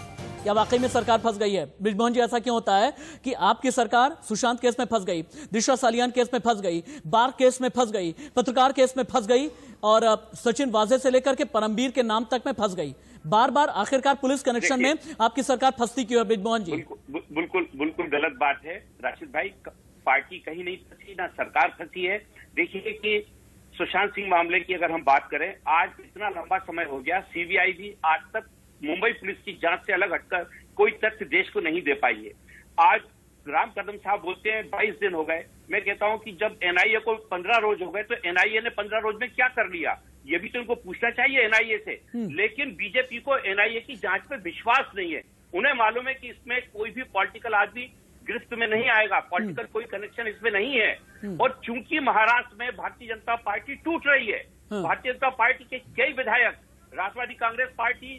क्या वाकई में सरकार फंस गई है? ब्रिजमोहन जी, ऐसा क्यों होता है कि आपकी सरकार सुशांत केस में फंस गई, दिशा सालियान केस में फंस गई, बार केस में फंस गई, पत्रकार केस में फंस गई और सचिन वाजे से लेकर के परमवीर के नाम तक में फंस गई? बार बार आखिरकार पुलिस कनेक्शन में आपकी सरकार फंसती क्यों है? ब्रिजमोहन जी, बिल्कुल गलत बात है राशिद भाई। पार्टी कहीं नहीं फंसी, ना सरकार फंसी है। देखिए कि सुशांत सिंह मामले की अगर हम बात करें, आज इतना लंबा समय हो गया, सीबीआई भी आज तक मुंबई पुलिस की जांच से अलग हटकर कोई तथ्य देश को नहीं दे पाई है। आज राम कदम साहब बोलते हैं 22 दिन हो गए। मैं कहता हूं कि जब एनआईए को 15 रोज हो गए तो एनआईए ने 15 रोज में क्या कर लिया, ये भी तो इनको पूछना चाहिए एनआईए से। लेकिन बीजेपी को एनआईए की जांच पे विश्वास नहीं है। उन्हें मालूम है कि इसमें कोई भी पॉलिटिकल आदमी गिरफ्त में नहीं आएगा, पॉलिटिकल कोई कनेक्शन इसमें नहीं है। और चूंकि महाराष्ट्र में भारतीय जनता पार्टी टूट रही है, भारतीय जनता पार्टी के कई विधायक राष्ट्रवादी कांग्रेस पार्टी,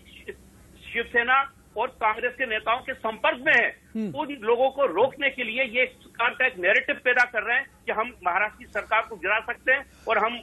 शिवसेना और कांग्रेस के नेताओं के संपर्क में है, उन लोगों को रोकने के लिए ये सरकार का एक नैरेटिव पैदा कर रहे हैं कि हम महाराष्ट्र की सरकार को गिरा सकते हैं और हम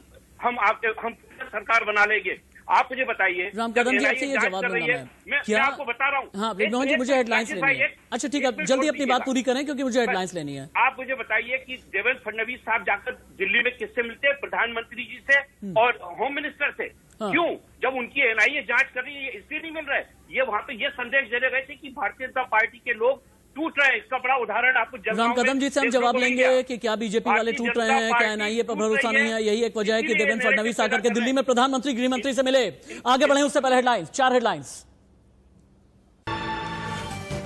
सरकार बना लेंगे। आप मुझे बताइए, राम कदम जी आपसे ये जवाब दूंगा मैं आपको बता रहा हूँ। हाँ ब्रिजमोहन जी, मुझे हेडलाइंस लेनी है। अच्छा ठीक है, जल्दी अपनी बात पूरी करें क्योंकि मुझे हेडलाइंस लेनी है। आप मुझे बताइए कि देवेंद्र फडणवीस साहब जाकर दिल्ली में किससे मिलते हैं? प्रधानमंत्री जी से और होम मिनिस्टर से। क्यों? जब उनकी एनआईए जांच कर रही है इसलिए नहीं मिल रहा है। ये वहां पे ये संदेश दे रहे थे कि भारतीय जनता पार्टी के लोग टूट रहे हैं। इसका बड़ा उदाहरण आपको राम कदम जी से हम जवाब लेंगे कि क्या बीजेपी वाले टूट रहे हैं, क्या एनआईए पर भरोसा नहीं है। यही एक वजह है कि देवेंद्र फडणवीस आकर के दिल्ली में प्रधानमंत्री गृह मंत्री से मिले। आगे बढ़े उससे पहले हेडलाइंस, 4 हेडलाइंस।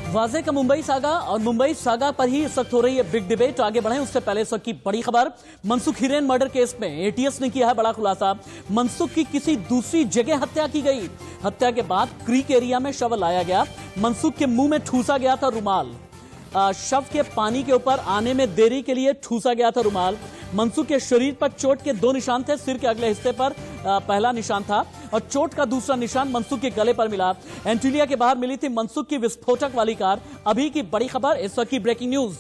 वाजे का मुंबई सागा और मुंबई सागा पर ही इस वक्त हो रही है बिग डिबेट। आगे बढ़े उससे पहले इस वक्त की बड़ी खबर, मनसुख हिरेन मर्डर केस में एटीएस ने किया है बड़ा खुलासा। मनसुख की किसी दूसरी जगह हत्या की गई। हत्या के बाद क्रीक एरिया में शव लाया गया। मनसुख के मुंह में ठूसा गया था रुमाल। शव के पानी के ऊपर आने में देरी के लिए ठूसा गया था रुमाल। मनसुख के शरीर पर चोट के 2 निशान थे। सिर के अगले हिस्से पर पहला निशान था और चोट का दूसरा निशान मनसुख के गले पर मिला। एंटीलिया के बाहर मिली थी मनसुख की विस्फोटक वाली कार। अभी की बड़ी खबर, इस वक्त की ब्रेकिंग न्यूज।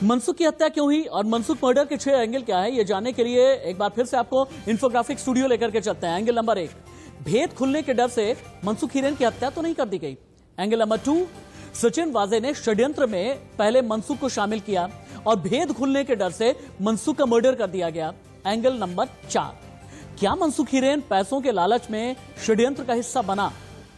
मनसुख की हत्या क्यों हुई और मनसुख मर्डर के 6 एंगल क्या है, ये जानने के लिए एक बार फिर से आपको इंफोग्राफिक स्टूडियो लेकर के चलते हैं। एंगल नंबर 1, भेद खुलने के डर से मनसुख हिरेन की हत्या तो नहीं कर दी गई। एंगल नंबर 2, सचिन वाजे ने षड्यंत्र में पहले मनसुख को शामिल किया और भेद खुलने के डर से मनसुख का मर्डर कर दिया गया। एंगल नंबर 4, क्या मनसुख हिरेन पैसों के लालच में षड्यंत्र का हिस्सा बना।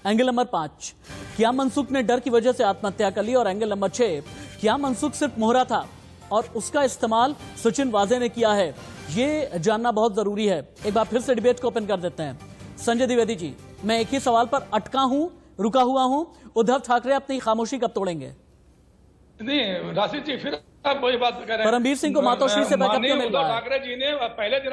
एंगल नंबर 5, क्या मनसुख ने डर की वजह से आत्महत्या कर ली। और एंगल नंबर 6, क्या मनसुख सिर्फ मोहरा था और उसका इस्तेमाल सचिन वाजे ने किया है। ये जानना बहुत जरूरी है। एक बार फिर से डिबेट को ओपन कर देते हैं। संजय द्विवेदी जी, मैं एक ही सवाल पर अटका हूं, रुका हुआ हूं। उद्धव ठाकरे अपनी खामोशी कब तोड़ेंगे? नहीं राशिद जी, फिर आप वही बात कर रहे हैं। परमबीर सिंह को मातोश्री से बैकअप क्यों मिल रहा है? ठाकरे जी ने पहले दिन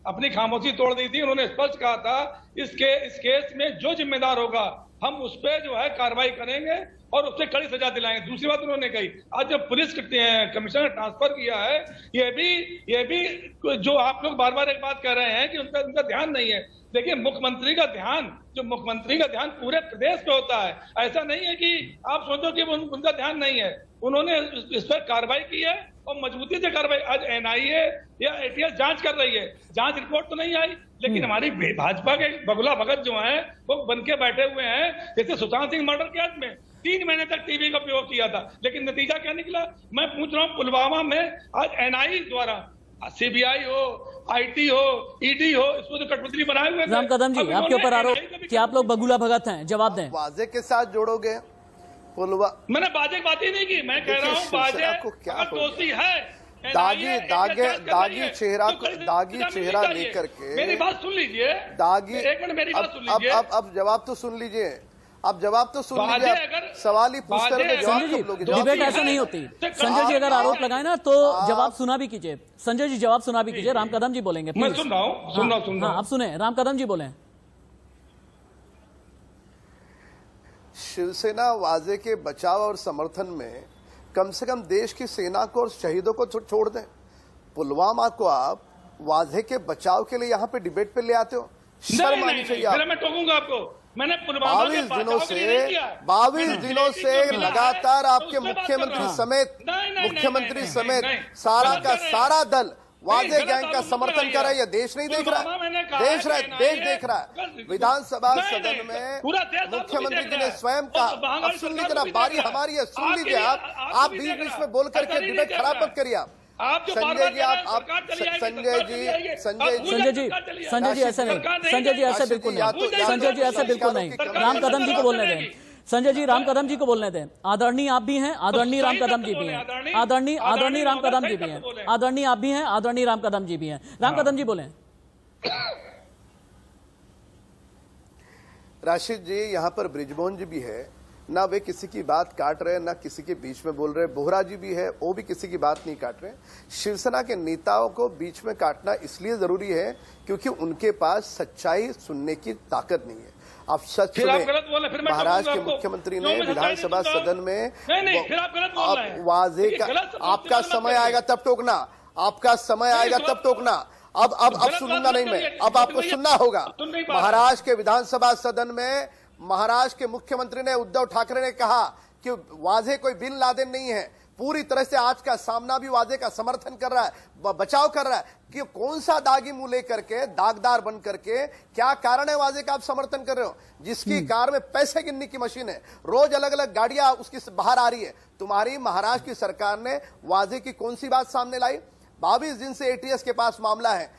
अपनी खामोशी तोड़ दी थी। उन्होंने स्पष्ट कहा था इस केस में जो जिम्मेदार होगा हम उस पर जो है कार्रवाई करेंगे और उससे कड़ी सजा दिलाएंगे। दूसरी बात उन्होंने कही, आज जब पुलिस कमिश्नर ने ट्रांसफर किया है, ये भी जो आप लोग बार बार एक बात कह रहे हैं कि उनका ध्यान नहीं है। देखिए मुख्यमंत्री का ध्यान पूरे प्रदेश पे होता है। ऐसा नहीं है कि आप सोचो कि उनका ध्यान नहीं है। उन्होंने इस पर कार्रवाई की है और मजबूती से कार्रवाई। आज एनआईए या एटीएस जांच कर रही है। जांच रिपोर्ट तो नहीं आई, लेकिन हमारी भाजपा के बगुला भगत जो हैं वो बन के बैठे हुए हैं। जैसे सुशांत सिंह मर्डर केस में 3 महीने तक टीवी का उपयोग किया था, लेकिन नतीजा क्या निकला? मैं पूछ रहा हूँ, पुलवामा में आज एनआईए द्वारा सीबीआई हो, आईटी हो, ईडी हो, इसको जो कठपुतली बनाए हुए। राम कदम जी, आपके ऊपर आरोप कि आप लोग बगुला भगत हैं, जवाब दें। वाजे के साथ जोड़ोगे मैंने बाजे की बात ही नहीं की। मैं कह रहा हूँ बाजे अगर दोषी है, दागी चेहरा लेकर के। मेरी बात सुन लीजिए, एक मिनट मेरी बात सुन लीजिए। अब जवाब तो सुन लीजिए, सवाल ही पूछते रहे। डिबेट ऐसे नहीं होती। संजय जी अगर आरोप लगाए ना तो जवाब सुना भी कीजिए। संजय जी जवाब सुना भी कीजिए। राम कदम जी बोलेंगे। मैं सुन रहा हूँ। आप सुने, राम कदम जी बोले। शिवसेना वाजे के बचाव और समर्थन में कम से कम देश की सेना को और शहीदों को छोड़ दें। पुलवामा को आप वाजे के बचाव के लिए यहाँ पे डिबेट पे ले आते हो, शर्म आनी चाहिए। मैं टोकूंगा आपको। मैंने 22 दिनों से लगातार आपके मुख्यमंत्री समेत सारा का सारा दल वाजे गैंग का समर्थन कर रहा है। यह देश नहीं देख रहा, देश देख रहा है। विधानसभा सदन में मुख्यमंत्री जी ने स्वयं कहा। अब सुन लीजिए ना, बारी हमारी है, सुन लीजिए। आप बीच में बोल करके डिबेट खराब मत करिए। संजय जी ऐसे नहीं, संजय जी ऐसे बिल्कुल नहीं, संजय जी ऐसे बिल्कुल नहीं। राम कदम जी को बोलने दें। संजय जी राम कदम जी को बोलने दें। आदरणीय आप भी हैं, आदरणीय राम कदम जी भी हैं, आदरणीय राम कदम जी भी हैं, आदरणीय आप भी हैं, आदरणीय राम कदम जी भी हैं। राम कदम जी बोले। राशिद जी, यहाँ पर ब्रिजमोहन जी भी है। ना वे किसी की बात काट रहे, ना किसी के बीच में बोल रहे। बोहरा जी भी है, वो भी किसी की बात नहीं काट रहे। शिवसेना के नेताओं को बीच में काटना इसलिए जरूरी है क्योंकि उनके पास सच्चाई सुनने की ताकत नहीं है। आप सच में महाराष्ट्र के मुख्यमंत्री ने विधानसभा सदन में वाजे का, आपका समय आएगा तब टोकना, आपका समय आएगा तब टोकना। अब सुनूंगा नहीं मैं, अब आपको सुनना होगा। महाराष्ट्र के विधानसभा सदन में महाराष्ट्र के मुख्यमंत्री ने, उद्धव ठाकरे ने कहा कि वाजे कोई बिन लादेन नहीं है। पूरी तरह से आज का सामना भी वाजे का समर्थन कर रहा है, बचाव कर रहा है कि कौन सा दागी मुंह लेकर के, दागदार बन करके, क्या कारण है वाजे का आप समर्थन कर रहे हो? जिसकी कार में पैसे गिनने की मशीन है, रोज अलग अलग गाड़ियां उसकी बाहर आ रही है। तुम्हारी महाराष्ट्र की सरकार ने वाजे की कौन सी बात सामने लाई? 22 दिन से एटीएस के पास मामला है।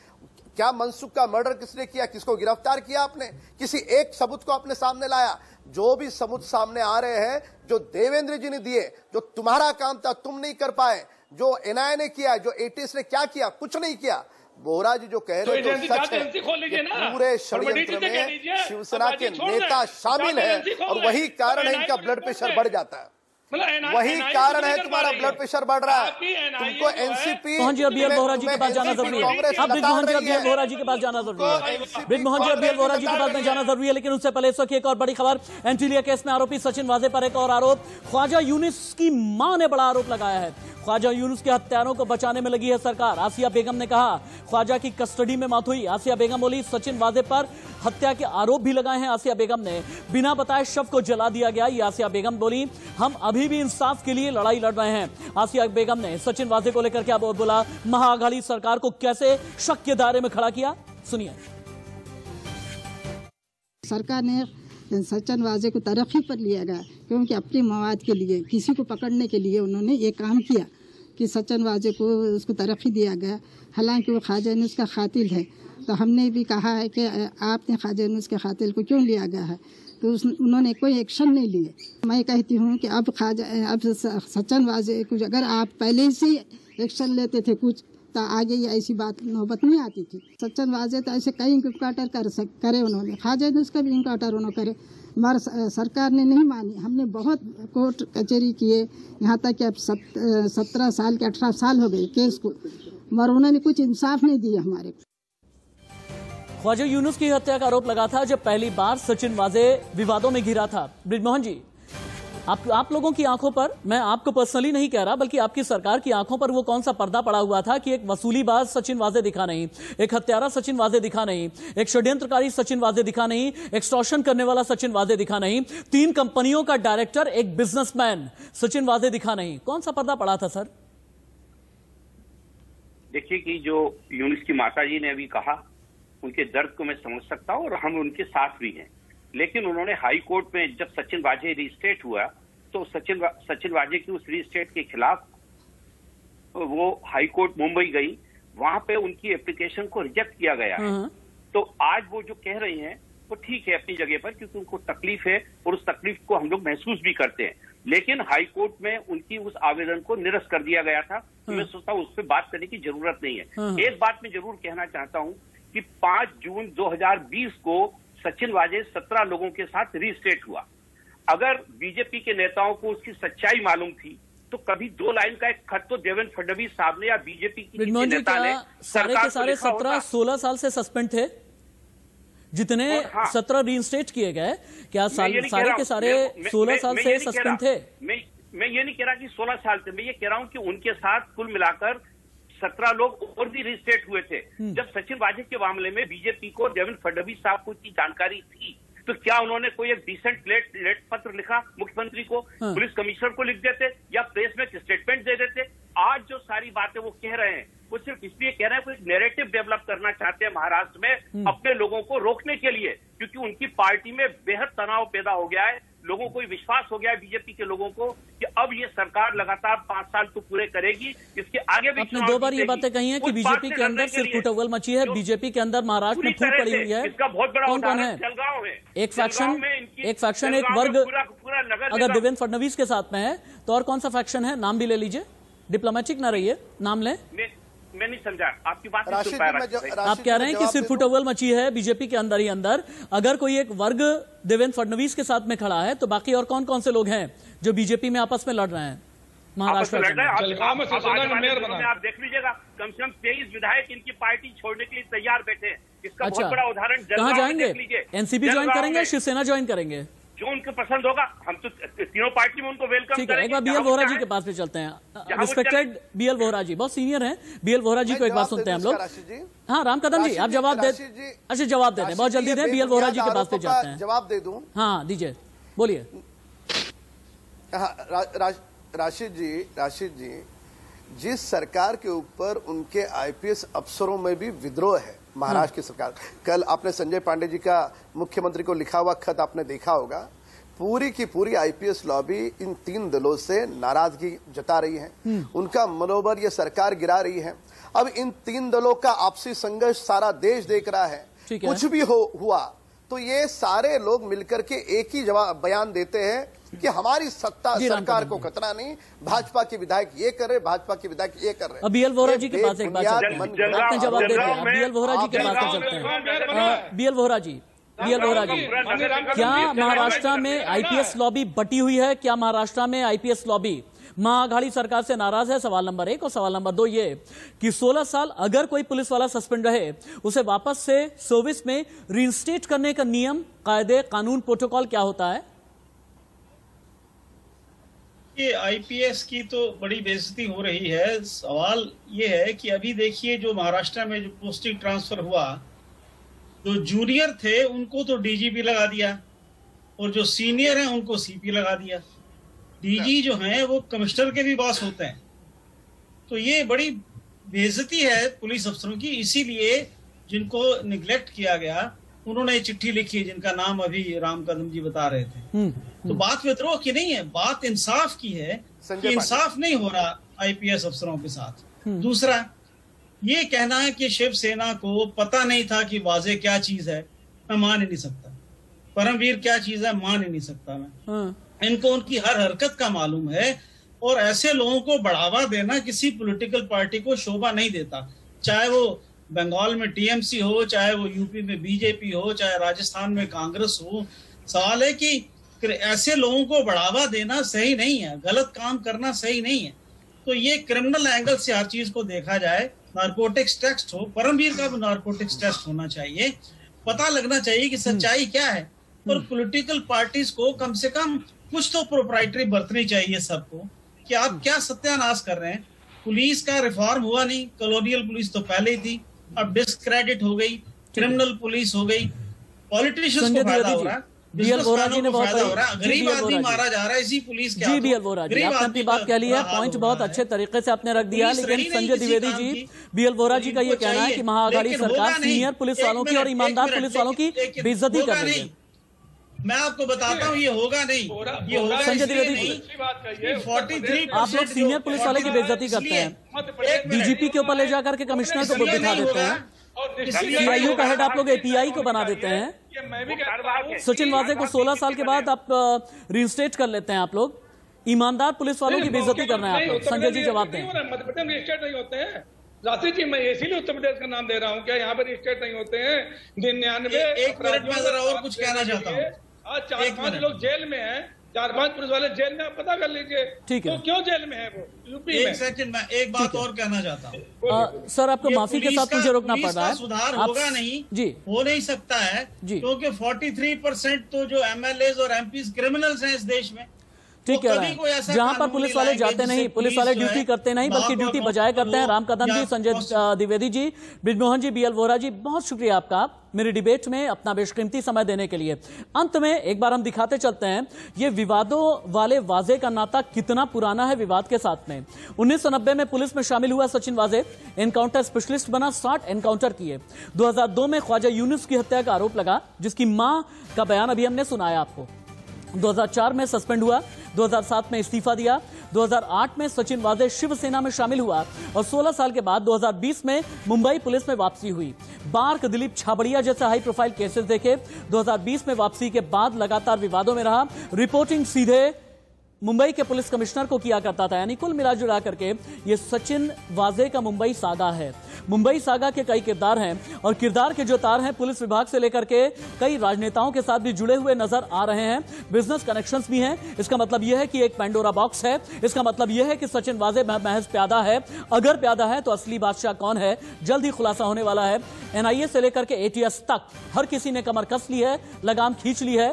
क्या मनसुख का मर्डर किसने किया? किसको गिरफ्तार किया आपने? किसी एक सबूत को अपने सामने लाया? जो भी सबूत सामने आ रहे हैं, जो देवेंद्र जी ने दिए, जो तुम्हारा काम था तुम नहीं कर पाए, जो एनआईए ने किया, जो एटीएस ने क्या किया? कुछ नहीं किया। बोहरा जी जो कह रहे हैं तो सच है। पूरे षड्यंत्र में शिवसेना के नेता शामिल है और वही कारण है इनका ब्लड प्रेशर बढ़ जाता है। वही कारण है तुम्हारा ब्लड प्रेशर बढ़ रहा है। तुमको एनसीपी मोहन जी और बीएल बोहरा जी के पास जाना जरूरी है। अब ब्रिजमोहन जी और बीएल बोहरा जी के पास जाना जरूरी है। ब्रिजमोहन जी और बीएल बोहरा जी के पास में जाना जरूरी है, लेकिन उससे पहले इस वक्त एक और बड़ी खबर। एंटीलिया केस में आरोपी सचिन वाजे पर एक और आरोप। ख्वाजा यूनुस की मां ने बड़ा आरोप लगाया है। ख्वाजा यूनुस के हत्यारों को बचाने में लगी है सरकार। आसिया बेगम ने कहा ख्वाजा की कस्टडी में मौत हुई। आसिया बेगम बोली सचिन वाजे पर हत्या के आरोप भी लगाए हैं। आसिया बेगम ने बिना बताए शव को जला दिया गया। ये आसिया बेगम बोली हम अभी भी इंसाफ के लिए लड़ाई लड़ रहे हैं। आसिया बेगम ने सचिन वाजे को लेकर क्या बोला, महाअघाड़ी सरकार को कैसे शक के दायरे में खड़ा किया, सुनिए। सरकार ने सचिन वाजे को तरक्की पर लिया गया क्योंकि अपने मवाद के लिए, किसी को पकड़ने के लिए उन्होंने ये काम किया कि सचिन वाजे को उसको तरक्की दिया गया। हालांकि वो ख्वाजा यूनुस का कातिल है, तो हमने भी कहा है कि आपने ख्वाजा यूनुस के कातिल को क्यों लिया गया है, तो उन्होंने कोई एक्शन नहीं लिए। मैं कहती हूँ कि अब सचिन वाजे को अगर आप पहले से एक्शन लेते थे कुछ, तो आगे ये ऐसी बात नौबत नहीं आती थी। सचिन वाजे तो ऐसे कई इनकाउंटर करे उन्होंने, ख्वाजा यूनुस का भी इनकाउंटर उन्होंने करे, मगर सरकार ने नहीं मानी। हमने बहुत कोर्ट कचहरी किए, यहाँ तक कि अब 17 साल के 18 साल हो गए केस को, मगर उन्होंने कुछ इंसाफ नहीं दिया हमारे को। ख्वाजा यूनुस की हत्या का आरोप लगा था जब पहली बार सचिन वाजे विवादों में घिरा था। ब्रिजमोहन जी, आप लोगों की आंखों पर, मैं आपको पर्सनली नहीं कह रहा बल्कि आपकी सरकार की आंखों पर वो कौन सा पर्दा पड़ा हुआ था कि एक वसूलीबाज सचिन वाजे दिखा नहीं, एक हत्यारा सचिन वाजे दिखा नहीं, एक षड्यंत्रकारी सचिन वाजे दिखा नहीं, एक्सटॉर्शन करने वाला सचिन वाजे दिखा नहीं, 3 कंपनियों का डायरेक्टर, एक बिजनेसमैन सचिन वाजे दिखा नहीं। कौन सा पर्दा पड़ा था सर? देखिए कि जो यूनुस की माता जी ने अभी कहा, उनके दर्द को मैं समझ सकता हूं और हम उनके साथ भी हैं। लेकिन उन्होंने हाई कोर्ट में जब सचिन वाजे रीस्टेट हुआ तो सचिन वाजे की उस रीस्टेट के खिलाफ वो हाई कोर्ट मुंबई गई, वहां पे उनकी एप्लीकेशन को रिजेक्ट किया गया है। तो आज वो जो कह रही हैं वो ठीक है अपनी जगह पर, क्योंकि उनको तकलीफ है और उस तकलीफ को हम लोग महसूस भी करते हैं। लेकिन हाई कोर्ट में उनकी उस आवेदन को निरस्त कर दिया गया था। तो मैं सोचता हूँ उस पर बात करने की जरूरत नहीं है। एक बात मैं जरूर कहना चाहता हूँ कि 5 जून 2020 को सचिन वाजे 17 लोगों के साथ रीस्टेट हुआ। अगर बीजेपी के नेताओं को उसकी सच्चाई मालूम थी तो कभी 2 लाइन का एक खत तो देवेंद्र फडणवीस साहब ने या बीजेपी की नेता ने सारे के सारे 17-16 साल से सस्पेंड थे, जितने 17 रीइंस्टेट किए गए, क्या सारे के सारे 16 साल से सस्पेंड थे? मैं ये नहीं कह रहा कि 16 साल थे, मैं ये कह रहा हूं कि उनके साथ कुल मिलाकर 17 लोग और भी रीस्टेट हुए थे। जब सचिन वाजे के मामले में बीजेपी को देवेंद्र फडणवीस साहब को की जानकारी थी तो क्या उन्होंने कोई एक डिसेंट लेट पत्र लिखा मुख्यमंत्री को, पुलिस कमिश्नर को लिख देते या प्रेस में स्टेटमेंट दे देते? आज जो सारी बातें वो कह रहे हैं वो सिर्फ इसलिए कह रहे हैं, कोई नैरेटिव डेवलप करना चाहते हैं महाराष्ट्र में अपने लोगों को रोकने के लिए, क्योंकि उनकी पार्टी में बेहद तनाव पैदा हो गया है। लोगों को विश्वास हो गया है बीजेपी के लोगों को कि अब ये सरकार लगातार 5 साल तो पूरे करेगी, इसके आगे भी। आपने 2 बार ये बातें कही हैं कि बीजेपी के अंदर सिर्फ कुटवल मची है, बीजेपी के अंदर महाराष्ट्र में फूट पड़ी हुई है। इसका बहुत बड़ा कौन है? एक फैक्शन, एक वर्ग अगर देवेंद्र फडणवीस के साथ में है तो और कौन सा फैक्शन है? नाम भी ले लीजिए, डिप्लोमेटिक ना रहिए, नाम लें। मैं नहीं समझा आपकी बात नहीं सुन पाया राशिद भाई। आप कह रहे हैं कि सिर्फ फुटबॉल मची है बीजेपी के अंदर ही अंदर, अगर कोई एक वर्ग देवेंद्र फडणवीस के साथ में खड़ा है तो बाकी और कौन कौन से लोग हैं जो बीजेपी में आपस में लड़ रहे हैं महाराष्ट्र में? आप देख लीजिएगा, कम से कम 23 विधायक इनकी पार्टी छोड़ने के लिए तैयार बैठे हैं। इसका बहुत बड़ा उदाहरण कहाँ जाएंगे? एनसीपी ज्वाइन करेंगे, शिवसेना ज्वाइन करेंगे, जो उनको पसंद होगा। हम तो तीनों पार्टी में उनको वेलकम करेंगे। एक बार बीएल वोहरा जी के पास भी चलते हैं। रिस्पेक्टेड बीएल वोहरा जी, बहुत सीनियर हैं, बीएल वोहरा जी को एक बार सुनते हैं हम लोग। हाँ राम कदम जी, आप जवाब दे, अच्छा जवाब दे दें, बहुत जल्दी दें, बीएल वोहरा जी के पास भी जाते हैं। जवाब दे दूं? हाँ दीजिए, बोलिए। राशिद जी, जिस सरकार के ऊपर उनके आईपीएस अफसरों में भी विद्रोह है, महाराष्ट्र की सरकार। कल आपने संजय पांडे जी का मुख्यमंत्री को लिखा हुआ खत आपने देखा होगा। पूरी की पूरी आईपीएस लॉबी इन 3 दलों से नाराजगी जता रही है, उनका मनोबल ये सरकार गिरा रही है। अब इन 3 दलों का आपसी संघर्ष सारा देश देख रहा है। कुछ भी हुआ तो ये सारे लोग मिलकर के एक ही जवाब बयान देते हैं कि हमारी सत्ता सरकार को खतरा नहीं, भाजपा के विधायक ये कर रहे, भाजपा के विधायक ये कर रहे। बीएल वोहरा जी के पास एक बात, आपने जवाब दे दिया, बीएल वोहरा जी के पास चलते हैं। बीएल वोहरा जी, क्या महाराष्ट्र में आईपीएस लॉबी बटी हुई है? क्या महाराष्ट्र में आईपीएस लॉबी महाअघाड़ी सरकार से नाराज है? सवाल नंबर 1। और सवाल नंबर 2 ये कि 16 साल अगर कोई पुलिस वाला सस्पेंड रहे, उसे वापस से सर्विस में रीइंस्टेट करने का नियम, कायदे, कानून, प्रोटोकॉल क्या होता है? ये आईपीएस की तो बड़ी बेइज्जती हो रही है। सवाल ये है कि अभी देखिए जो महाराष्ट्र में जो पोस्टिंग ट्रांसफर हुआ, जो जूनियर थे उनको तो डीजीपी लगा दिया और जो सीनियर हैं उनको सीपी लगा दिया। डीजी जो हैं वो कमिश्नर के भी बॉस होते हैं। तो ये बड़ी बेइज्जती है पुलिस अफसरों की। इसीलिए जिनको निगलेक्ट किया गया उन्होंने चिट्ठी लिखी जिनका नाम अभी राम कदम जी बता रहे थे। तो बात विद्रोह की नहीं है, बात इंसाफ की है कि इंसाफ नहीं हो रहा आईपीएस अफसरों के साथ। दूसरा ये कहना है कि शिवसेना को पता नहीं था कि वाजे क्या चीज है, मैं मान ही नहीं सकता। परमवीर क्या चीज है मान ही नहीं सकता मैं। इनको उनकी हर हरकत का मालूम है और ऐसे लोगों को बढ़ावा देना किसी पॉलिटिकल पार्टी को शोभा नहीं देता। चाहे वो बंगाल में टीएमसी हो, चाहे वो यूपी में बीजेपी हो, चाहे राजस्थान में कांग्रेस हो। सवाल है कि ऐसे लोगों को बढ़ावा देना सही नहीं है, गलत काम करना सही नहीं है। तो ये क्रिमिनल एंगल से हर चीज को देखा जाए। नारकोटिक्स टेस्ट हो, परमवीर का भी नारकोटिक्स टेस्ट होना चाहिए, पता लगना चाहिए कि सच्चाई क्या है। और पॉलिटिकल पार्टीज को कम से कम कुछ तो प्रोप्राइटरी बरतनी चाहिए सबको कि आप क्या सत्यानाश कर रहे हैं। पुलिस का रिफॉर्म हुआ नहीं, कॉलोनियल पुलिस तो पहले ही थी, अब डिस्क्रेडिट हो गई, क्रिमिनल पुलिस हो गई, पॉलिटिशियंस को फायदा हो रहा है, बीएल वोहरा जी ने बहुत गरीब आदमी मारा जा रहा है इसी पुलिस के। जी बीएल वोहरा जी, आपने अपनी बात कह ली है, पॉइंट बहुत अच्छे तरीके से आपने रख दिया। लेकिन संजय द्विवेदी जी, बीएल वोहरा जी का ये कहना है कि महाअघाड़ी सरकार सीनियर पुलिस वालों की और ईमानदार पुलिस वालों की बेइज्जती कर रही है। मैं आपको बताता हूँ ये होगा नहीं, ये होगा संजय द्विवेदी जी। 43% आप लोग सीनियर पुलिस वाले की बेइज्जती करते हैं, डीजीपी के ऊपर ले जाकर के कमिश्नर को बिठा देते हैं, सीआईयू का हेड आप लोग एपीआई को बना देते हैं, सचिन वाजे को 16 साल के बाद आप रीइंस्टेट कर लेते हैं। आप लोग ईमानदार पुलिस वालों की बेइज्जती कर रहे हैं आप लोग। संजय जी जवाब दें। मध्य प्रदेश में स्टेट नहीं होते हैं राशिद जी, मैं इसीलिए उत्तर प्रदेश का नाम दे रहा हूँ, क्या यहाँ पर स्टेट नहीं होते हैं? 99 एक मिनट में जरा और कुछ कहना चाहता हूँ। आज 4-5 लोग जेल में हैं, 4-5 पुलिस वाले जेल में, आप पता कर लीजिए। ठीक है, तो क्यों जेल में है वो यूपी में? एक सेकंड, मैं एक बात और कहना चाहता हूँ। सर आपको माफी के साथ मुझे रोकना पड़ रहा है। सुधार होगा नहीं जी, हो नहीं सकता है क्योंकि 43% तो जो एमएलए और एमपी क्रिमिनल्स हैं इस देश में। ठीक है, जहां पर पुलिस वाले जाते नहीं, पुलिस वाले ड्यूटी करते नहीं बल्कि ड्यूटी बजाय करते हैं। राम कदम जी, संजय द्विवेदी जी, ब्रिजमोहन जी, बीएल वोहरा जी, बहुत शुक्रिया आपका मेरी डिबेट में अपना बेशकीमती समय देने के लिए। अंत में एक बार हम दिखाते चलते हैं ये विवादों वाले वाजे का नाता कितना पुराना है विवाद के साथ में। 1990 में पुलिस में शामिल हुआ सचिन वाजे, एनकाउंटर स्पेशलिस्ट बना, 60 एनकाउंटर किए। 2002 में ख्वाजा यूनुस की हत्या का आरोप लगा, जिसकी मां का बयान अभी हमने सुनाया आपको। 2004 में सस्पेंड हुआ, 2007 में इस्तीफा दिया, 2008 में सचिन वाजे शिवसेना में शामिल हुआ और 16 साल के बाद 2020 में मुंबई पुलिस में वापसी हुई। बार्क, दिलीप छाबड़िया जैसे हाई प्रोफाइल केसेस देखे। 2020 में वापसी के बाद लगातार विवादों में रहा। रिपोर्टिंग सीधे मुंबई के पुलिस कमिश्नर को किया करता था। यानी कुल मिलाजुला करके ये सचिन वाजे का मुंबई सागा है। मुंबई सागा के कई किरदार हैं और किरदार के जो तार हैं पुलिस विभाग से लेकर के कई राजनेताओं के साथ भी जुड़े हुए नजर आ रहे हैं। बिजनेस कनेक्शंस भी हैं। इसका मतलब यह है कि एक पेंडोरा बॉक्स है। इसका मतलब यह है कि सचिन वाजे महज प्यादा है। अगर प्यादा है तो असली बादशाह कौन है, जल्द ही खुलासा होने वाला है। एनआईए से लेकर के एटीएस तक हर किसी ने कमर कस ली है, लगाम खींच ली है।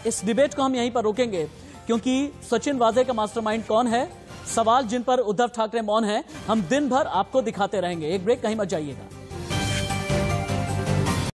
इस डिबेट को हम यहीं पर रोकेंगे क्योंकि सचिन वाजे का मास्टरमाइंड कौन है, सवाल जिन पर उद्धव ठाकरे मौन हैं, हम दिन भर आपको दिखाते रहेंगे। एक ब्रेक, कहीं मत जाइएगा।